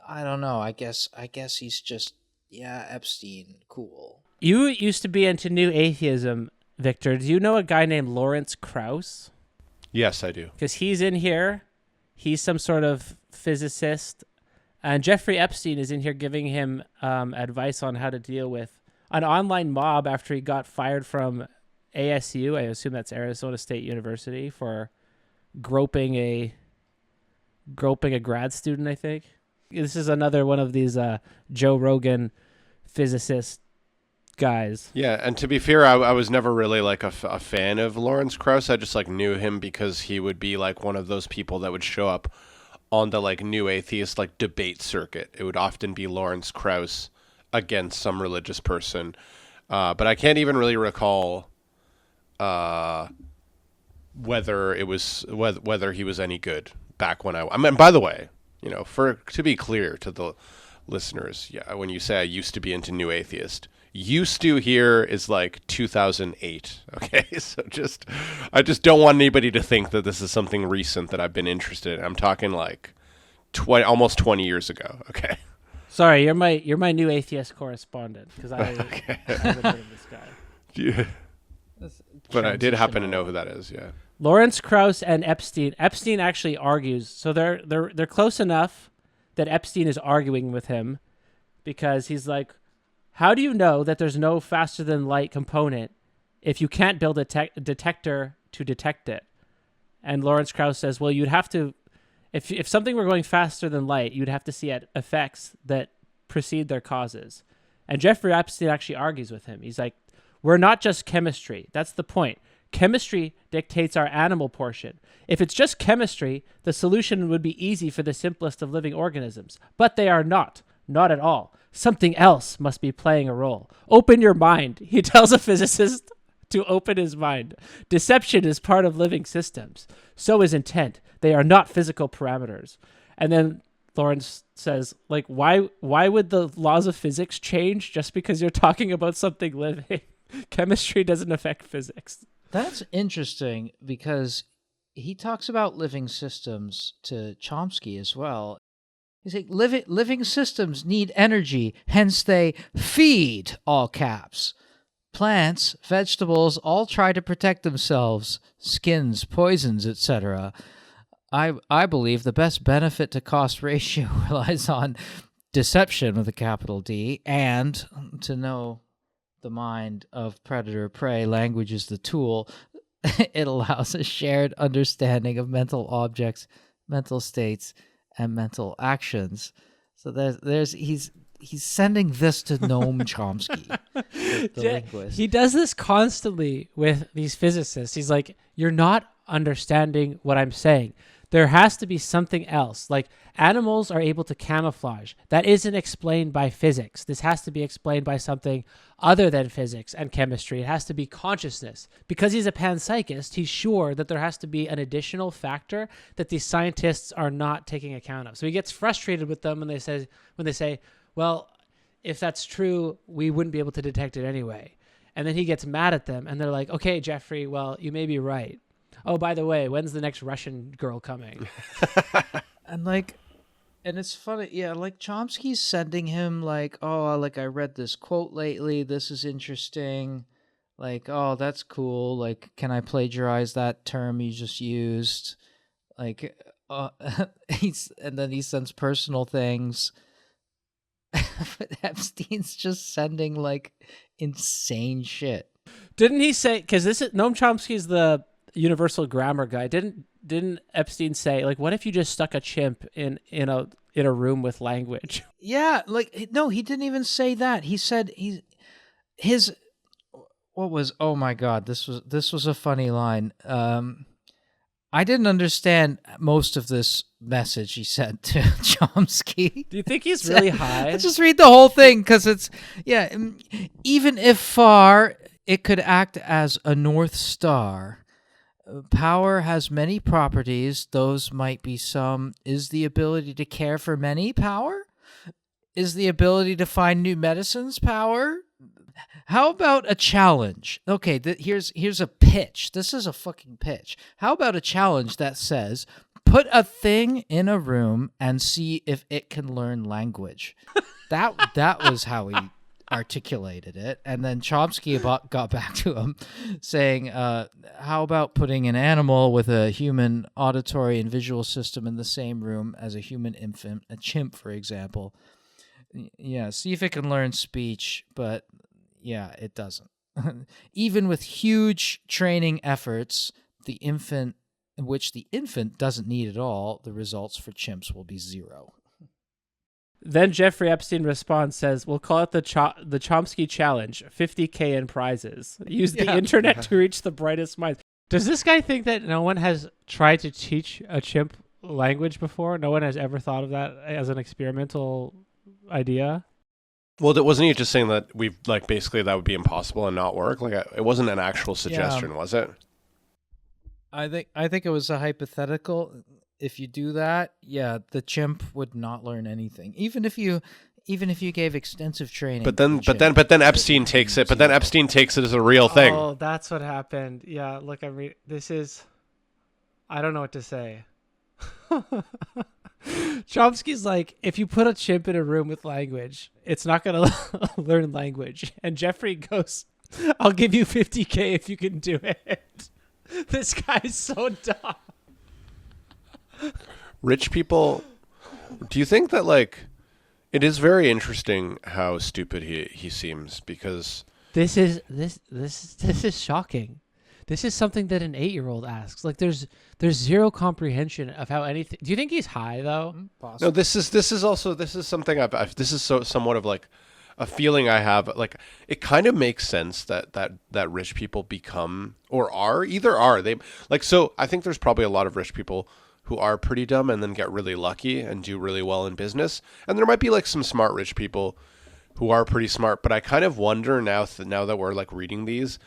I don't know. I guess he's just, Epstein, cool. You used to be into new atheism, Victor. Do you know a guy named Lawrence Krauss? Yes, I do. Because he's in here. He's some sort of physicist. And Jeffrey Epstein is in here giving him advice on how to deal with an online mob after he got fired from ASU. I assume that's Arizona State University, for groping a grad student, I think. This is another one of these Joe Rogan physicist guys. Yeah, and to be fair, I was never really like a fan of Lawrence Krauss. I just like knew him because he would be like one of those people that would show up on the like new atheist like debate circuit. It would often be Lawrence Krauss against some religious person. But I can't even really recall whether he was any good back when I mean, by the way, to be clear to the listeners, when you say I used to be into new atheist, used to here is like 2008. Okay. So I just don't want anybody to think that this is something recent that I've been interested in. I'm talking like almost 20 years ago. Okay. Sorry, you're my new atheist correspondent, because I haven't heard of this guy. Yeah. But I did happen to know who that is. Yeah. Lawrence Krauss and Epstein. Epstein actually argues, so they're close enough that Epstein is arguing with him, because he's like, how do you know that there's no faster than light component if you can't build a detector to detect it? And Lawrence Krauss says, well, you'd have to, if something were going faster than light, you'd have to see effects that precede their causes. And Jeffrey Epstein actually argues with him. He's like, we're not just chemistry. That's the point. Chemistry dictates our animal portion. If it's just chemistry, the solution would be easy for the simplest of living organisms. But they are not. Not at all. Something else must be playing a role. Open your mind. He tells a physicist to open his mind. Deception is part of living systems. So is intent. They are not physical parameters. And then Lawrence says, like, why would the laws of physics change just because you're talking about something living? Chemistry doesn't affect physics. That's interesting because he talks about living systems to Chomsky as well. He's like, living systems need energy, hence they feed, all caps. Plants, vegetables, all try to protect themselves, skins, poisons, etc. I believe the best benefit to cost ratio relies on deception with a capital D, and to know the mind of predator-prey, language is the tool. It allows a shared understanding of mental objects, mental states, and mental actions. So he's sending this to Noam Chomsky, the linguist. He does this constantly with these physicists. He's like, you're not understanding what I'm saying. There has to be something else. Like, animals are able to camouflage. That isn't explained by physics. This has to be explained by something other than physics and chemistry. It has to be consciousness. Because he's a panpsychist, he's sure that there has to be an additional factor that these scientists are not taking account of. So he gets frustrated with them when they say, well, if that's true, we wouldn't be able to detect it anyway. And then he gets mad at them, and they're like, okay, Jeffrey, well, you may be right. Oh, by the way, when's the next Russian girl coming? And it's funny, yeah, like Chomsky's sending him like, oh, like I read this quote lately, this is interesting. Like, oh, that's cool. Like, can I plagiarize that term you just used? Like, and then he sends personal things. But Epstein's just sending like insane shit. Didn't he say, because Noam Chomsky's the universal grammar guy. Didn't Epstein say, like, what if you just stuck a chimp in a room with language? Yeah, like, no, he didn't even say that. He said oh my God, this was a funny line. I didn't understand most of this message he sent to Chomsky. Do you think he's really high? Let's just read the whole thing, because it's, yeah, even if far, it could act as a North Star. Power has many properties. Those might be some. Is the ability to care for many power? Is the ability to find new medicines power? How about a challenge? Okay, here's a pitch. This is a fucking pitch. How about a challenge that says, put a thing in a room and see if it can learn language? That was how he articulated it. And then Chomsky got back to him saying, how about putting an animal with a human auditory and visual system in the same room as a human infant, a chimp, for example? Yeah, see if it can learn speech, but yeah, it doesn't. Even with huge training efforts, which the infant doesn't need at all, the results for chimps will be zero. Then Jeffrey Epstein responds, says, we'll call it the Chomsky Challenge, 50K in prizes. Use the internet to reach the brightest minds. Does this guy think that no one has tried to teach a chimp language before? No one has ever thought of that as an experimental idea? Well, wasn't he just saying that basically that would be impossible and not work? Like, it wasn't an actual suggestion, was it? I think it was a hypothetical. If you do that, yeah, the chimp would not learn anything, even if you gave extensive training. But then Epstein takes it. But then Epstein takes it as a real thing. Oh, that's what happened. Yeah, look, I don't know what to say. Chomsky's like, if you put a chimp in a room with language, it's not going to learn language. And Jeffrey goes, I'll give you 50K if you can do it. This guy's so dumb. Rich people, do you think that, like, it is very interesting how stupid he seems, because this is shocking. This is something that an 8-year-old asks. Like there's zero comprehension of how anything. Do you think he's high though? No, this is something this is somewhat of like a feeling I have. Like it kind of makes sense that rich people become or are they like, so I think there's probably a lot of rich people who are pretty dumb and then get really lucky and do really well in business. And there might be like some smart rich people who are pretty smart, but I kind of wonder now that we're like reading these,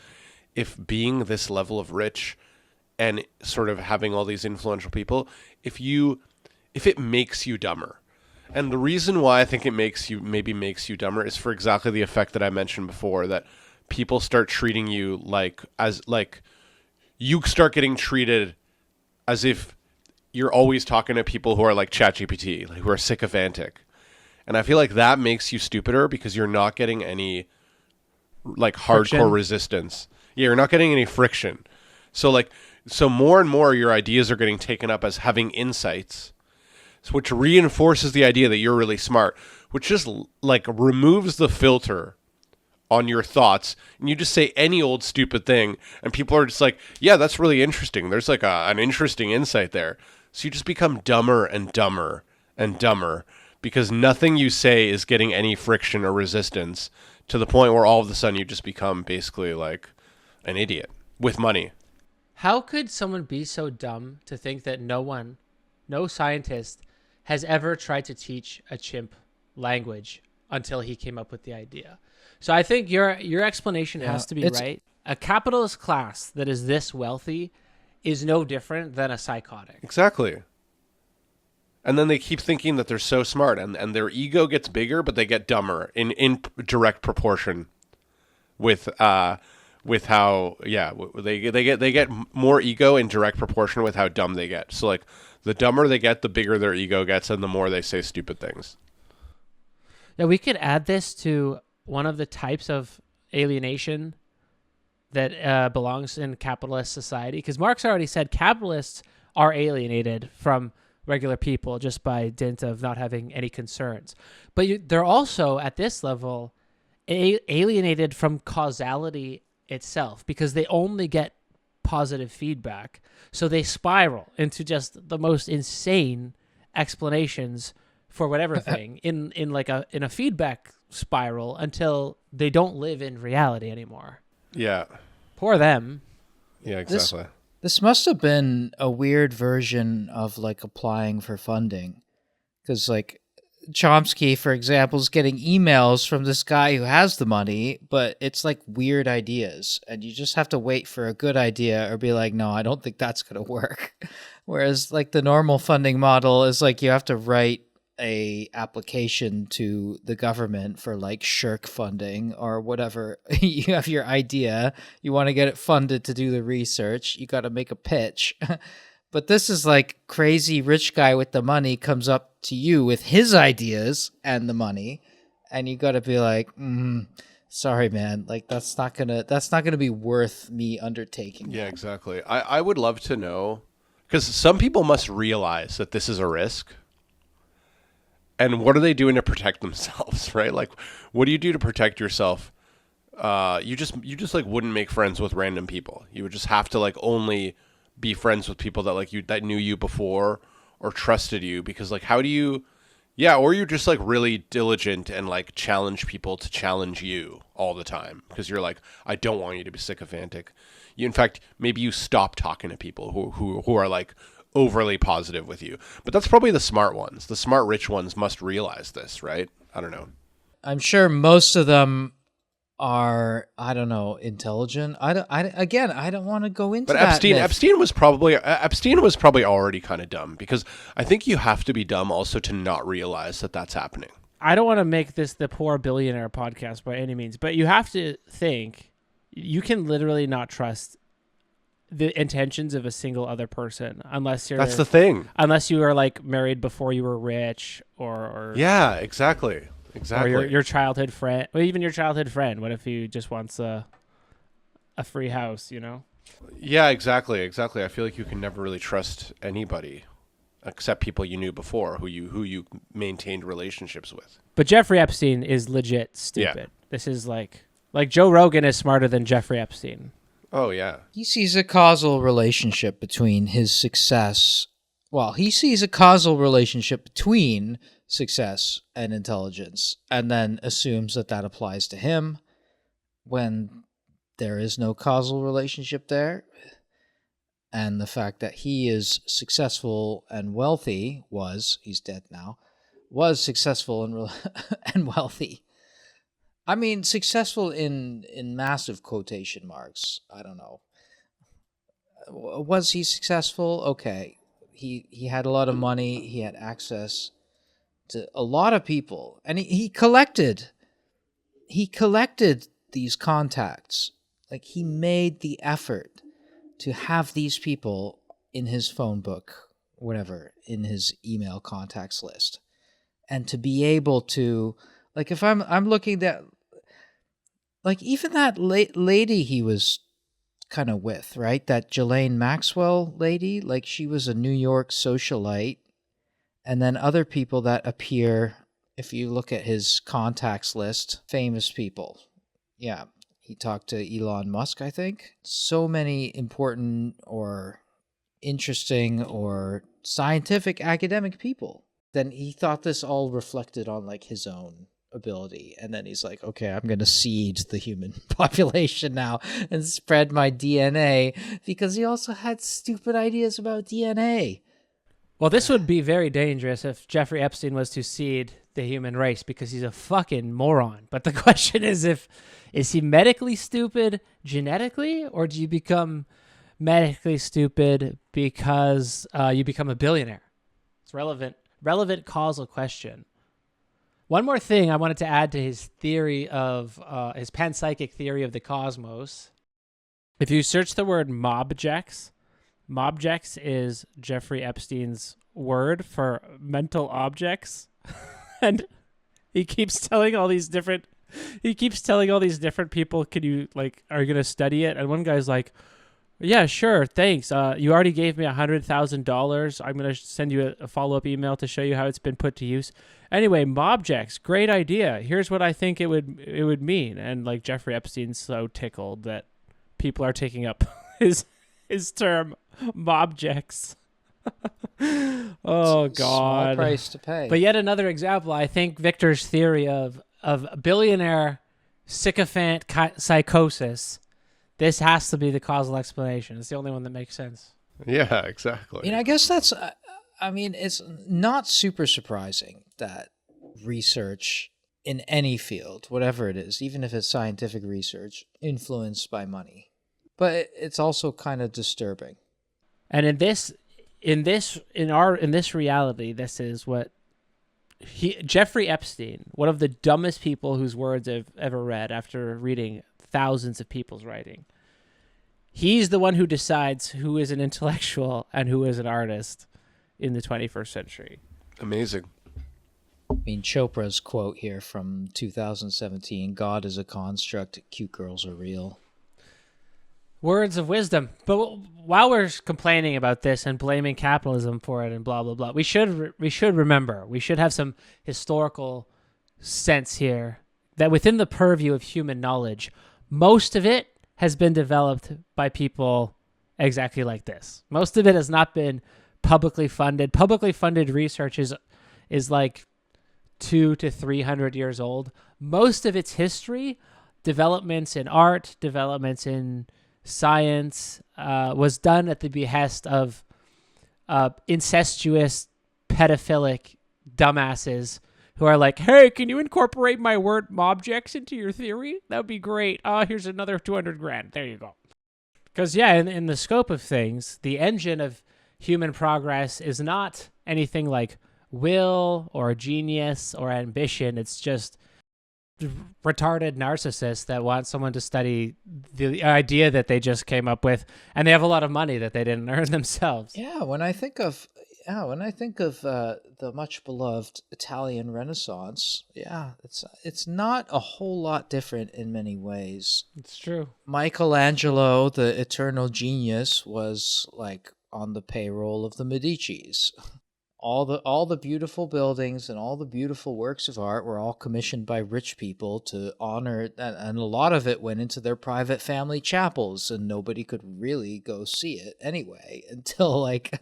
if being this level of rich and sort of having all these influential people, if it makes you dumber. And the reason why I think it makes you dumber is for exactly the effect that I mentioned before, that people start treating you you start getting treated as if you're always talking to people who are like ChatGPT, like who are sycophantic. And I feel like that makes you stupider because you're not getting any like hardcore resistance. Yeah, you're not getting any friction. So more and more your ideas are getting taken up as having insights, which reinforces the idea that you're really smart, which just like removes the filter on your thoughts, and you just say any old stupid thing and people are just like, yeah, that's really interesting. There's like an interesting insight there. So you just become dumber and dumber and dumber because nothing you say is getting any friction or resistance, to the point where all of a sudden you just become basically like an idiot with money. How could someone be so dumb to think that no scientist has ever tried to teach a chimp language until he came up with the idea? So I think your explanation has to be right. A capitalist class that is this wealthy is no different than a psychotic. Exactly. And then they keep thinking that they're so smart, and their ego gets bigger, but they get dumber in direct proportion with how they get more ego in direct proportion with how dumb they get. So like the dumber they get, the bigger their ego gets, and the more they say stupid things. Yeah, we could add this to one of the types of alienation that belongs in capitalist society, because Marx already said capitalists are alienated from regular people just by dint of not having any concerns. But they're also, at this level, alienated from causality itself, because they only get positive feedback. So they spiral into just the most insane explanations for whatever thing in a feedback spiral until they don't live in reality anymore. Yeah. Poor them. Yeah, exactly. This must have been a weird version of like applying for funding, because like Chomsky, for example, is getting emails from this guy who has the money, but it's like weird ideas, and you just have to wait for a good idea or be like, no, I don't think that's going to work. Whereas like the normal funding model is like you have to write a application to the government for like shirk funding or whatever. You have your idea, you want to get it funded to do the research, you got to make a pitch. But this is like crazy rich guy with the money comes up to you with his ideas and the money, and you got to be like, sorry man, like that's not gonna be worth me undertaking. Yeah, exactly. I would love to know, because some people must realize that this is a risk. And what are they doing to protect themselves, right? Like, what do you do to protect yourself? You just like wouldn't make friends with random people. You would just have to like only be friends with people that like you, that knew you before or trusted you, because like how do you, or you're just like really diligent and like challenge people to challenge you all the time because you're like, I don't want you to be sycophantic. You, in fact, maybe you stop talking to people who are like overly positive with you. But that's probably the smart ones. The smart rich ones must realize this, right? I don't know. I'm sure most of them are, I don't know, intelligent. I don't want to go into that. But Epstein was probably already kind of dumb, because I think you have to be dumb also to not realize that that's happening. I don't want to make this the poor billionaire podcast by any means, but you have to think you can literally not trust the intentions of a single other person unless you're. That's the thing. Unless you are like married before you were rich, or yeah, exactly. Or your childhood friend, or even your childhood friend. What if he just wants a free house? You know. Yeah, exactly. I feel like you can never really trust anybody except people you knew before, who you maintained relationships with. But Jeffrey Epstein is legit stupid. Yeah. This is like Joe Rogan is smarter than Jeffrey Epstein. Oh, yeah. He sees a causal relationship between his success. Well, he sees a causal relationship between success and intelligence, and then assumes that that applies to him when there is no causal relationship there. And the fact that he is successful and wealthy he's dead now, was successful and wealthy. I mean, successful in massive quotation marks. I don't know. Was he successful? Okay. He had a lot of money. He had access to a lot of people. And he collected these contacts. Like, he made the effort to have these people in his phone book, whatever, in his email contacts list. And to be able to, like, if I'm looking at, like, even that lady he was kind of with, right? That Ghislaine Maxwell lady, like, she was a New York socialite. And then other people that appear, if you look at his contacts list, famous people. Yeah, he talked to Elon Musk, I think. So many important or interesting or scientific academic people. Then he thought this all reflected on, like, his own ability, and then he's like, okay, I'm going to seed the human population now and spread my DNA, because he also had stupid ideas about DNA. Well, this would be very dangerous if Jeffrey Epstein was to seed the human race, because he's a fucking moron. But the question is, is he medically stupid genetically, or do you become medically stupid because you become a billionaire? It's relevant causal question. One more thing I wanted to add to his theory of his panpsychic theory of the cosmos. If you search the word mobjects is Jeffrey Epstein's word for mental objects. And he keeps telling all these different people, are you going to study it? And one guy's like, yeah, sure, thanks. You already gave me $100,000. I'm going to send you a follow-up email to show you how it's been put to use. Anyway, mobjects, great idea. Here's what I think it would mean. And, like, Jeffrey Epstein's so tickled that people are taking up his term mobjects. Oh, God. Small price to pay. But yet another example, I think Victor's theory of billionaire sycophant psychosis, this has to be the causal explanation. It's the only one that makes sense. Yeah, exactly. I mean, I guess that's, it's not super surprising that research in any field, whatever it is, even if it's scientific research, influenced by money. But it's also kind of disturbing. And in this reality, this is what Jeffrey Epstein, one of the dumbest people whose words I've ever read after reading thousands of people's writing. He's the one who decides who is an intellectual and who is an artist in the 21st century. Amazing. I mean, Chopra's quote here from 2017, God is a construct, cute girls are real. Words of wisdom. But while we're complaining about this and blaming capitalism for it and blah, blah, blah, we should remember, we should have some historical sense here that within the purview of human knowledge, most of it has been developed by people exactly like this. Most of it has not been publicly funded. Publicly funded research is like 200 to 300 years old. Most of its history, developments in art, developments in science, was done at the behest of incestuous, pedophilic dumbasses who are like, hey, can you incorporate my word mobjects into your theory? That would be great. Here's another $200,000. There you go. Because, yeah, in the scope of things, the engine of human progress is not anything like will or genius or ambition. It's just retarded narcissists that want someone to study the idea that they just came up with, and they have a lot of money that they didn't earn themselves. Yeah, when I think of the much beloved Italian Renaissance, yeah, it's not a whole lot different in many ways. It's true. Michelangelo, the eternal genius, was like on the payroll of the Medicis. all the beautiful buildings and all the beautiful works of art were all commissioned by rich people to honor, and a lot of it went into their private family chapels, and nobody could really go see it anyway until like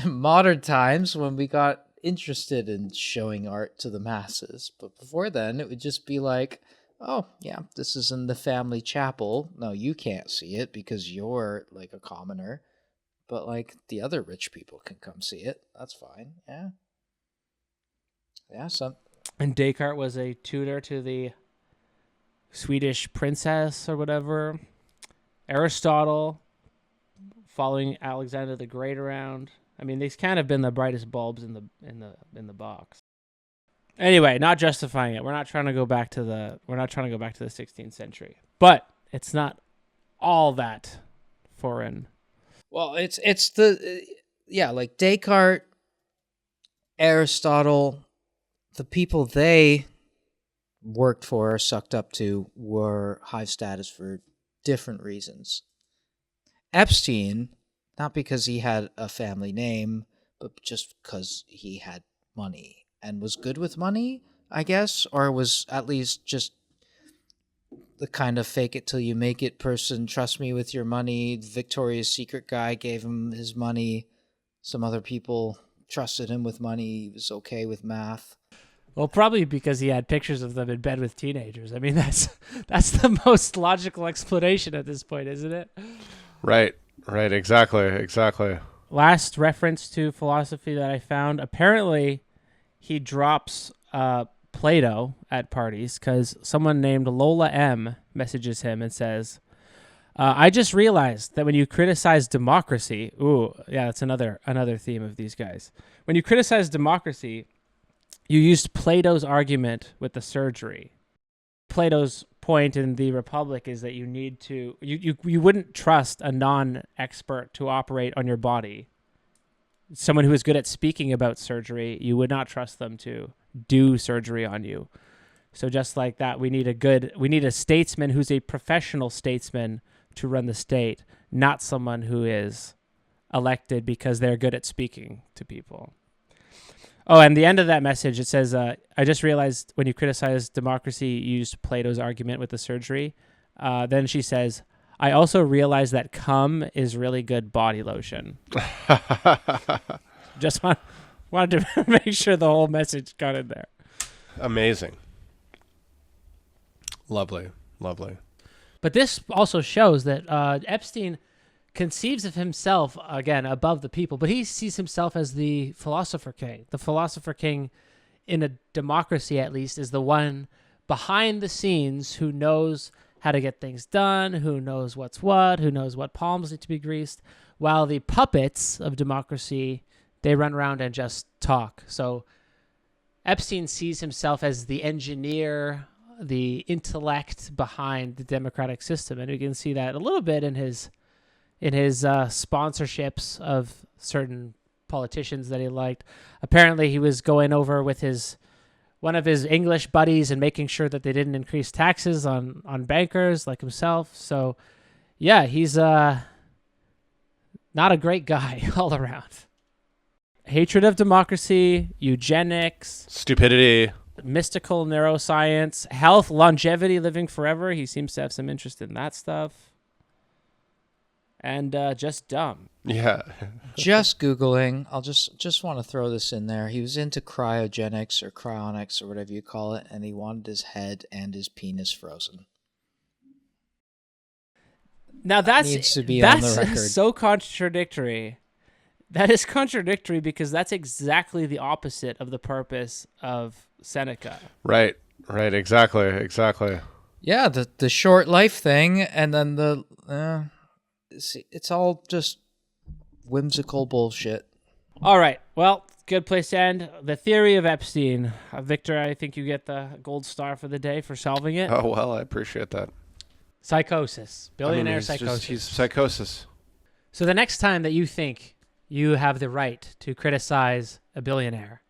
modern times when we got interested in showing art to the masses. But before then, it would just be like, oh, yeah, this is in the family chapel. No, you can't see it because you're like a commoner. But like the other rich people can come see it. That's fine. Yeah. Yeah, And Descartes was a tutor to the Swedish princess or whatever. Aristotle following Alexander the Great around. I mean, these kind of been the brightest bulbs in the box. Anyway, not justifying it. We're not trying to go back to the 16th century. But it's not all that foreign. Well, it's like Descartes, Aristotle, the people they worked for or sucked up to were high status for different reasons. Epstein, not because he had a family name, but just because he had money and was good with money, I guess, or was at least just the kind of fake it till you make it person. Trust me with your money. Victoria's Secret guy gave him his money. Some other people trusted him with money. He was okay with math. Well, probably because he had pictures of them in bed with teenagers. I mean, that's the most logical explanation at this point, isn't it? Right. Exactly. Last reference to philosophy that I found, apparently he drops Plato at parties because someone named Lola M messages him and says, I just realized that when you criticize democracy, that's another theme of these guys. When you criticize democracy, you used Plato's argument with the surgery. Plato's point in the Republic is that you need to, you wouldn't trust a non-expert to operate on your body. Someone who is good at speaking about surgery, you would not trust them to do surgery on you. So just like that, we need a statesman who's a professional statesman to run the state, not someone who is elected because they're good at speaking to people. Oh, and the end of that message, it says, I just realized when you criticize democracy, you used Plato's argument with the surgery. Then she says, I also realized that cum is really good body lotion. Just wanted to make sure the whole message got in there. Amazing. Lovely. But this also shows that Epstein conceives of himself, again, above the people, but he sees himself as the philosopher king. The philosopher king, in a democracy at least, is the one behind the scenes who knows how to get things done, who knows what's what, who knows what palms need to be greased, while the puppets of democracy, they run around and just talk. So Epstein sees himself as the engineer, the intellect behind the democratic system, and you can see that a little bit in his sponsorships of certain politicians that he liked. Apparently, he was going over with one of his English buddies and making sure that they didn't increase taxes on bankers like himself. So, yeah, he's not a great guy all around. Hatred of democracy, eugenics, stupidity, mystical neuroscience, health, longevity, living forever. He seems to have some interest in that stuff. And just dumb. Yeah. Just Googling. I'll just want to throw this in there. He was into cryogenics or cryonics or whatever you call it, and he wanted his head and his penis frozen. Now that needs to be on the record. So contradictory. That is contradictory because that's exactly the opposite of the purpose of Seneca. Right. Exactly. Yeah, the short life thing, and then it's all just whimsical bullshit. All right. Well, good place to end. The theory of Epstein. Victor, I think you get the gold star for the day for solving it. Oh, well, I appreciate that. Psychosis. Billionaire psychosis. He's psychosis. So the next time that you think you have the right to criticize a billionaire,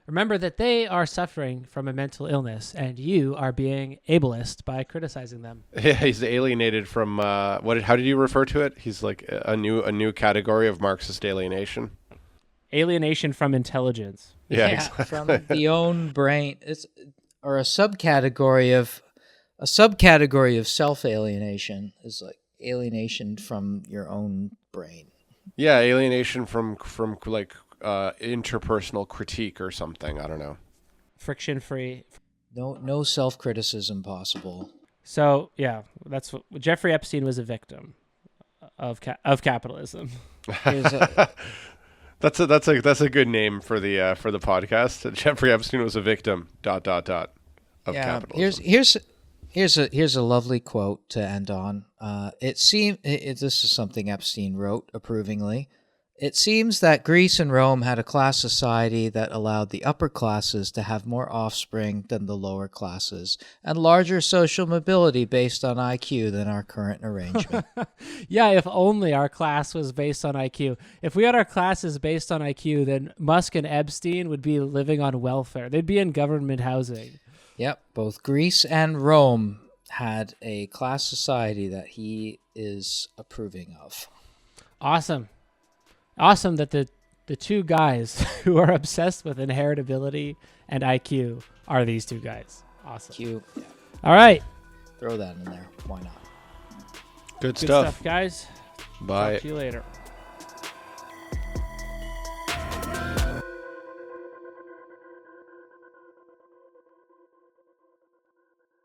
remember that they are suffering from a mental illness and you are being ableist by criticizing them. Yeah, he's alienated from how did you refer to it? He's like a new category of Marxist alienation. alienation from intelligence. Yeah, exactly. From the own brain. It's or a subcategory of self-alienation is like alienation from your own brain. Yeah, alienation from like interpersonal critique or something. I don't know. Friction free. No self-criticism possible. So yeah, that's what Jeffrey Epstein was a victim of capitalism. That's a good name for the podcast. Jeffrey Epstein was a victim. ... of capitalism. Here's a lovely quote to end on. This is something Epstein wrote approvingly. It seems that Greece and Rome had a class society that allowed the upper classes to have more offspring than the lower classes, and larger social mobility based on IQ than our current arrangement. Yeah, if only our class was based on IQ. If we had our classes based on IQ, then Musk and Epstein would be living on welfare. They'd be in government housing. Yep, both Greece and Rome had a class society that he is approving of. Awesome that the two guys who are obsessed with inheritability and IQ are these two guys. Awesome. Q. Yeah. All right. Throw that in there. Why not? Good Good stuff, guys. Bye. Talk to you later.